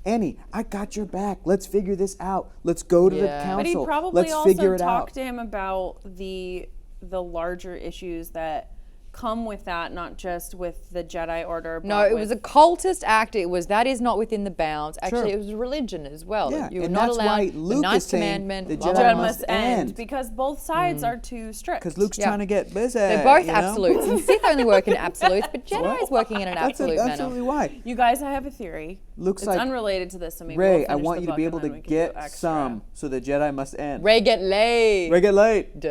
S2: Annie, I got your back. Let's figure this out. Let's go to the
S3: Yeah.
S2: council.
S1: But he probably
S2: Let's
S1: also
S2: figure it
S1: talked
S2: out.
S1: to him about the larger issues that come with that, not just with the Jedi Order.
S3: No,
S1: but
S3: it was a cultist act. That is not within the bounds. Actually,
S2: Sure.
S3: it was religion as well.
S2: Yeah,
S3: You were
S2: and
S3: not
S2: that's
S3: allowed
S2: why
S3: the
S2: Luke
S3: ninth
S2: is saying
S3: commandment.
S2: the
S3: blah,
S2: Jedi
S3: blah,
S1: Jedi
S3: blah.
S1: must end
S2: end.
S1: because both sides are too strict.
S2: Because Luke's
S3: Yeah.
S2: trying to get busy.
S3: They're both
S2: you know?
S3: absolutes. And Sith only work in absolutes, but Jedi is working in an
S2: That's
S3: absolute
S2: absolutely
S3: manner.
S2: why.
S1: You guys, I have a theory.
S2: Luke's
S1: It's
S2: like,
S1: unrelated to this, so maybe
S2: Ray,
S1: we'll
S2: I
S1: finish
S2: want
S1: the
S2: you to
S1: book
S2: be
S1: and
S2: able
S1: then
S2: to
S1: we can
S2: get
S1: do extra.
S2: some, so the Jedi must end.
S3: Ray get laid.
S2: Ray get late.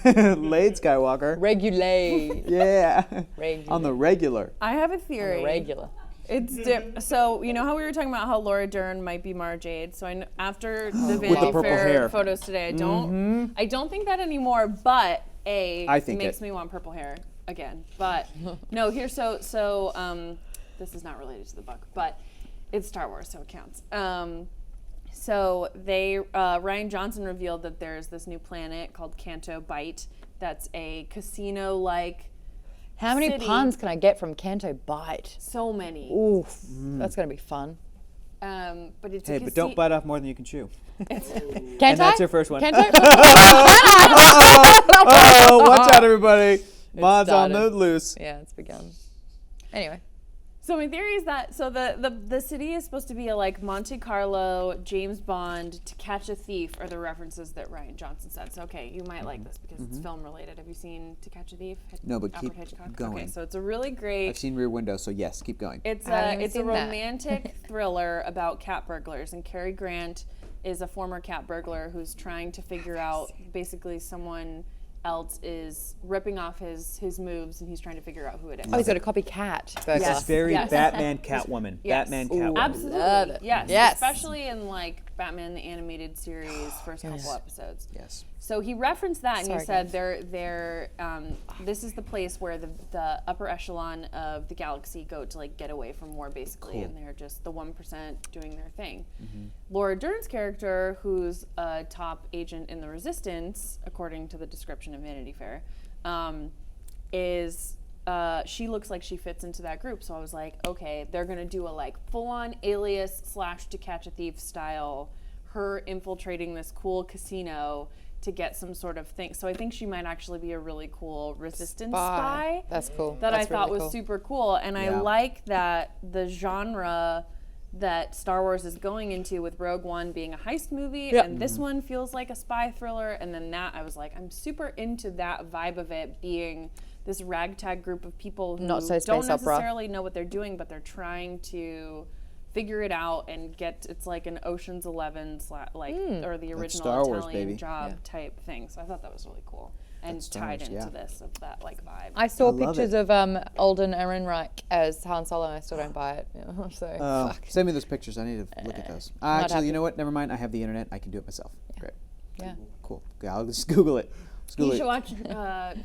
S2: Late Skywalker.
S3: Regulate.
S2: Yeah.
S3: Regulate.
S2: On the regular.
S1: I have a theory.
S3: Regular.
S1: So you know how we were talking about how Laura Dern might be Mara Jade. So after the
S2: the
S1: Vanity
S2: purple
S1: Fair
S2: hair.
S1: photos today, I don't think that anymore. But
S2: I think
S1: it makes
S2: it.
S1: me want purple hair again. But no, here this is not related to the book, but it's Star Wars, so it counts. So Rian Johnson revealed that there's this new planet called Canto Bight that's a casino-like.
S3: How many
S1: city.
S3: puns can I get from Canto Bite?
S1: So many.
S3: Oof, that's going to be fun.
S1: But it's
S2: Hey, but don't bite off more than you can chew.
S3: Canto?
S2: And that's your first one.
S3: Canto?
S2: Oh, watch out, everybody. Mod's on
S3: started.
S2: the loose.
S3: Yeah, it's begun. Anyway.
S1: So my theory is that the city is supposed to be a like Monte Carlo, James Bond, To Catch a Thief are the references that Rian Johnson said. So okay, you might like this because it's film related. Have you seen To Catch a Thief?
S2: No, but
S1: Alfred
S2: keep
S1: Hitchcock?
S2: going.
S1: Okay, so it's a really great.
S2: I've seen Rear Window, so yes, keep going.
S1: It's
S3: I haven't
S1: a
S3: even seen that.
S1: romantic thriller about cat burglars, and Cary Grant is a former cat burglar who's trying to figure out basically someone else is ripping off his moves, and he's trying to figure out who it is.
S3: Oh, he's got a copycat burglar.
S1: Yes.
S2: It's very
S1: Yes.
S2: Batman Catwoman.
S1: Yes.
S2: Batman
S1: Ooh,
S2: Catwoman.
S1: absolutely.
S3: Love it.
S1: Yes.
S3: Yes.
S1: Especially in like Batman the Animated Series first couple episodes.
S2: Yes.
S1: So he referenced that and he
S3: Sorry,
S1: said this is the place where the upper echelon of the galaxy go to like get away from war basically, and they're just the 1% doing their thing. Laura Dern's character, who's a top agent in the Resistance, according to the description of Vanity Fair, she looks like she fits into that group. So I was like, okay, they're gonna do a like full-on Alias / To Catch a Thief style, her infiltrating this cool casino to get some sort of thing. So I think she might actually be a really cool Resistance spy.
S3: That's cool.
S1: That
S3: That's
S1: I thought
S3: really
S1: was
S3: cool.
S1: super cool. And I
S2: Yeah.
S1: like that the genre that Star Wars is going into, with Rogue One being a heist movie,
S3: Yep.
S1: and this one feels like a spy thriller, and then that I was like, I'm super into that vibe of it being this ragtag group of people who
S3: Not so
S1: don't
S3: space opera.
S1: necessarily know what they're doing, but they're trying to figure it out and get. It's like an Ocean's 11 or the original
S2: Star Wars,
S1: Italian
S2: baby.
S1: Job type thing. So I thought that was really cool and
S2: That's Star
S1: tied
S2: Wars,
S1: into
S2: yeah.
S1: this of that like vibe.
S3: I saw
S2: love
S3: pictures
S2: it.
S3: of Alden Ehrenreich as Han Solo, and I still don't buy it. Yeah, so fuck.
S2: Send me those pictures. I need to look at those.
S3: not
S2: Actually,
S3: happy.
S2: you know what? Never mind. I have the internet. I can do it myself. Great.
S3: Yeah.
S2: Cool. Okay, I'll just Google it. Just
S1: You
S2: Google
S1: should
S2: it.
S1: watch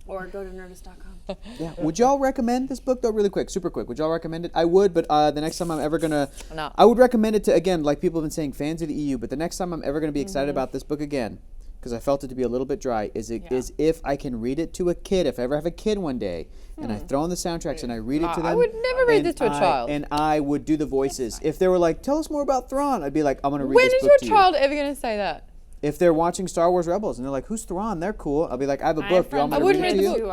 S1: or go to Nerdist.com.
S2: Yeah. Would y'all recommend this book though? Really quick, super quick. Would y'all recommend it? I would, but the next time I'm ever gonna,
S3: No.
S2: I would recommend it to, again, like people have been saying, fans of the EU. But the next time I'm ever gonna be excited
S3: Mm-hmm.
S2: about this book again, because I felt it to be a little bit dry, is if I can read it to a kid. If I ever have a kid one day, and I throw on the soundtracks and I read it to them.
S3: I would never read
S2: and
S3: this to a child.
S2: And I would do the voices. If they were like, "Tell us more about Thrawn," I'd be like, "I'm gonna read
S3: When
S2: this
S3: is
S2: book
S3: your
S2: to
S3: child ever going to say that?
S2: you." If they're watching Star Wars Rebels and they're like, "Who's Thrawn?" They're cool. I'll be like, "I have a
S1: I
S2: book.
S1: have
S2: Do you want me
S1: friends
S2: to
S3: wouldn't
S2: read it
S3: read
S2: to
S3: the
S2: you?"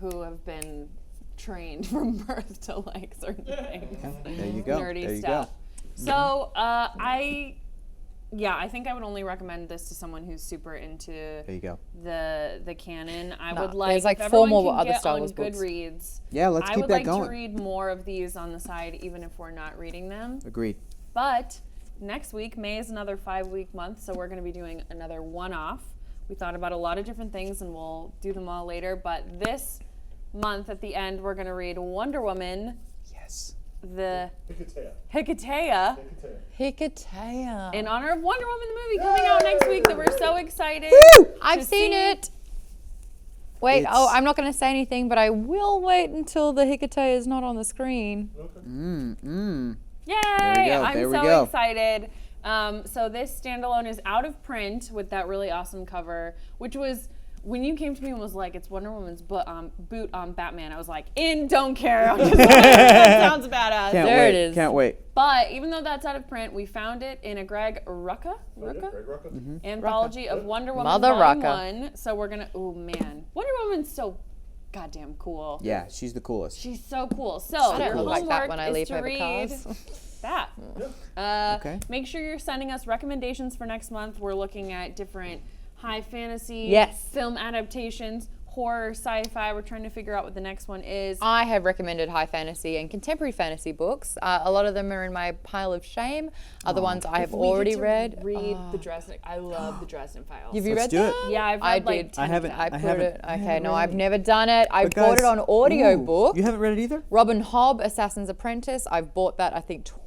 S3: book.
S1: who have been trained from birth to like certain things.
S2: There you go.
S1: Nerdy
S2: there you
S1: stuff.
S2: go.
S1: So I think I would only recommend this to someone who's super into
S2: There you go.
S1: the canon. I
S3: Nah,
S1: would like
S3: there's, like,
S1: if
S3: 4
S1: everyone
S3: more
S1: can
S3: other
S1: get
S3: Star
S1: on
S3: Wars books.
S1: Goodreads.
S2: Yeah, let's
S1: I
S2: keep
S1: would
S2: that
S1: like
S2: going.
S1: to read more of these on the side, even if we're not reading them.
S2: Agreed.
S1: But next week, May is another 5-week month, so we're going to be doing another one-off. We thought about a lot of different things, and we'll do them all later. But this month, at the end, we're going to read Wonder Woman,
S2: Yes.
S1: the
S6: Hiketeia.
S1: Hiketeia,
S3: Hiketeia.
S1: in honor of Wonder Woman, the movie coming out next week that we're so excited.
S3: I've seen
S1: see-
S3: it. Wait,
S2: It's-
S3: I'm not going to say anything, but I will wait until the Hiketeia is not on the screen.
S1: Yay!
S2: go,
S1: I'm
S2: there we
S1: so
S2: go.
S1: excited. So this standalone is out of print with that really awesome cover, which was when you came to me and was like, it's Wonder Woman's boot on Batman. I was like, don't care. That sounds badass.
S2: Can't
S3: There
S2: wait.
S3: it is.
S2: Can't wait.
S1: But even though that's out of print, we found it in a Greg Rucka anthology of Wonder Woman
S3: Mother
S1: Volume
S3: Rucka.
S1: 1. So we're gonna. Oh man, Wonder Woman's so goddamn cool.
S2: Yeah, she's the coolest.
S1: She's so cool. So
S3: I
S1: your
S3: don't look like that
S1: homework
S3: when I
S1: is
S3: leap
S1: to
S3: over
S1: read
S3: cars.
S1: that.
S2: Okay.
S1: Make sure you're sending us recommendations for next month. We're looking at different high fantasy
S3: Yes.
S1: film adaptations. horror, sci-fi. We're trying to figure out what the next one is.
S3: I have recommended high fantasy and contemporary fantasy books. A lot of them are in my pile of shame. Other ones I have already read.
S1: Read the Dresden. I love the Dresden Files.
S3: Have you
S2: Let's
S3: read
S2: do
S3: that?
S2: it.
S1: Yeah, I've read
S3: I
S1: like
S3: did.
S1: 10
S2: I haven't.
S1: of them.
S3: I put
S2: haven't-
S3: it.
S2: I
S3: Okay,
S2: haven't
S3: no,
S2: read
S3: I've
S2: it.
S3: never done it. I
S2: But
S3: bought
S2: guys-
S3: it on audiobook.
S2: Ooh, you haven't read it either?
S3: Robin Hobb, Assassin's Apprentice. I've bought that I think twice.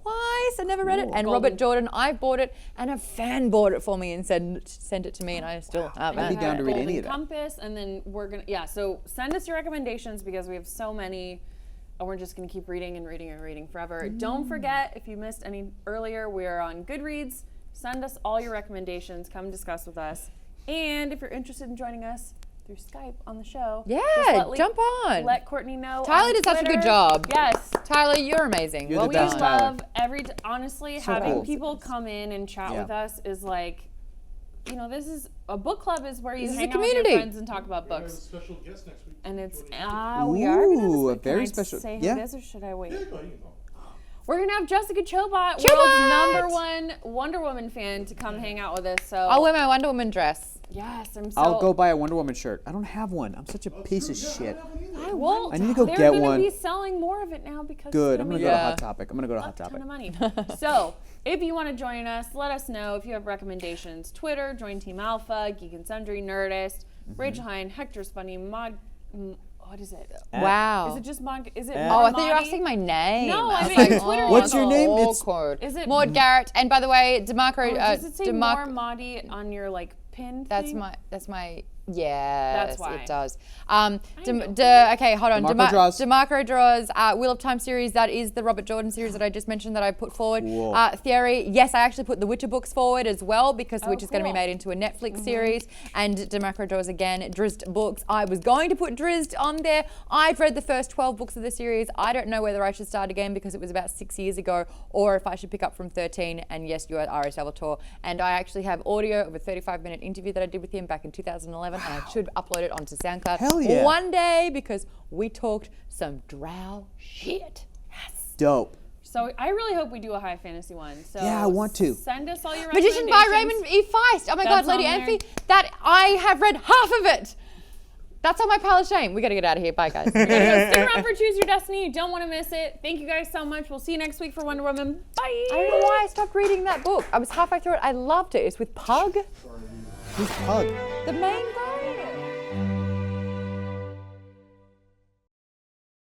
S3: I never read it. And Robert Jordan, I bought it, and a fan bought it for me and sent it to me, and I still have
S2: I'd be
S3: it.
S2: down to read any of that.
S1: Compass, and then we're gonna so send us your recommendations because we have so many, and we're just gonna keep reading and reading and reading forever. Don't forget, if you missed any earlier, we are on Goodreads. Send us all your recommendations. Come discuss with us, and if you're interested in joining us through Skype on the show,
S3: Yeah,
S1: just
S3: jump on.
S1: Let Courtney know.
S3: Tyler
S1: on
S3: did such a good
S1: Twitter.
S3: job.
S1: Yes.
S3: Tyler, you're amazing.
S2: You're
S3: well
S2: the
S1: We
S2: best,
S3: done.
S2: Tyler.
S1: love honestly having
S2: cool.
S1: people come in and chat
S2: Yeah.
S1: with us is like, this is a book club is where you
S3: This is a
S1: hang out with
S3: community.
S1: your friends and talk about
S5: We have a
S1: books.
S5: special guest next week.
S1: And it's
S5: Joining us.
S1: we are gonna
S2: Ooh, a
S1: Can
S2: very
S1: I
S2: special-
S1: Say
S2: yeah.
S1: who it is, or should I wait?
S5: Yeah, go ahead, you can go.
S1: We're gonna have Jessica Chobot,
S3: Chobot!
S1: world's #1 Wonder Woman fan, to come hang out with us. So
S3: I'll wear my Wonder Woman dress.
S1: yes, I'm so.
S2: I'll go buy a Wonder Woman shirt. I don't have one. I'm such a piece of shit.
S1: I won't.
S2: I need to go
S1: They're
S2: get
S1: gonna
S2: one.
S1: be selling more of it now because
S2: Good.
S1: It's
S2: I'm
S1: gonna
S2: gonna
S1: be
S2: go to
S3: Yeah.
S2: Hot Topic. I'm gonna go to Hot
S1: a ton
S2: Topic.
S1: of money. So, if you want to join us, let us know. If you have recommendations, Twitter, join Team Alpha, Geek and Sundry, Nerdist, Rachel Heine, Hector Spunny, what is it?
S3: Wow.
S1: Is it just Mod? Is it?
S3: Oh, I thought you were
S1: Maudie?
S3: asking my name.
S1: No, I
S3: was
S1: mean,
S3: like,
S1: Twitter
S2: What's
S1: handle.
S2: your name? It's-
S3: Awkward.
S1: Is it-
S3: Maude Garrett? And by the way, DeMarco.
S1: Does it say
S3: DeMarco.
S1: more Maudie on your pin
S3: That's
S1: thing?
S3: my. Yes,
S1: why.
S3: it does.
S1: know.
S3: Okay, hold on.
S2: DeMarco draws.
S3: DeMarco draws. Wheel of Time series. That is the Robert Jordan series that I just mentioned that I put forward.
S2: Cool.
S3: Theory. Yes, I actually put the Witcher books forward as well because The Witcher's going to be
S1: cool.
S3: made into a Netflix series. And DeMarco draws again. Drizzt books. I was going to put Drizzt on there. I've read the first 12 books of the series. I don't know whether I should start again because it was about 6 years ago, or if I should pick up from 13. And yes, you are Ari Salvatore. And I actually have audio of a 35-minute interview that I did with him back in 2011, and I should upload it onto SoundCloud
S2: Hell yeah.
S3: one day because we talked some drow shit.
S2: Dope.
S1: So I really hope we do a high fantasy one. So
S2: Yeah, I want to.
S1: Send us all your
S3: Magician by
S1: recommendations.
S3: Raymond E. Feist. Oh my God,
S1: That's
S3: Lady
S1: on there.
S3: Amphi. That I have read half of it. That's on my pile of shame. We got to get out of here. Bye, guys.
S1: Stick around for Choose Your Destiny. You don't want to miss it. Thank you guys so much. We'll see you next week for Wonder Woman. Bye.
S3: I don't know why I stopped reading that book. I was halfway through it. I loved it. It's with Pug,
S2: Who's Pug?
S3: the main guy.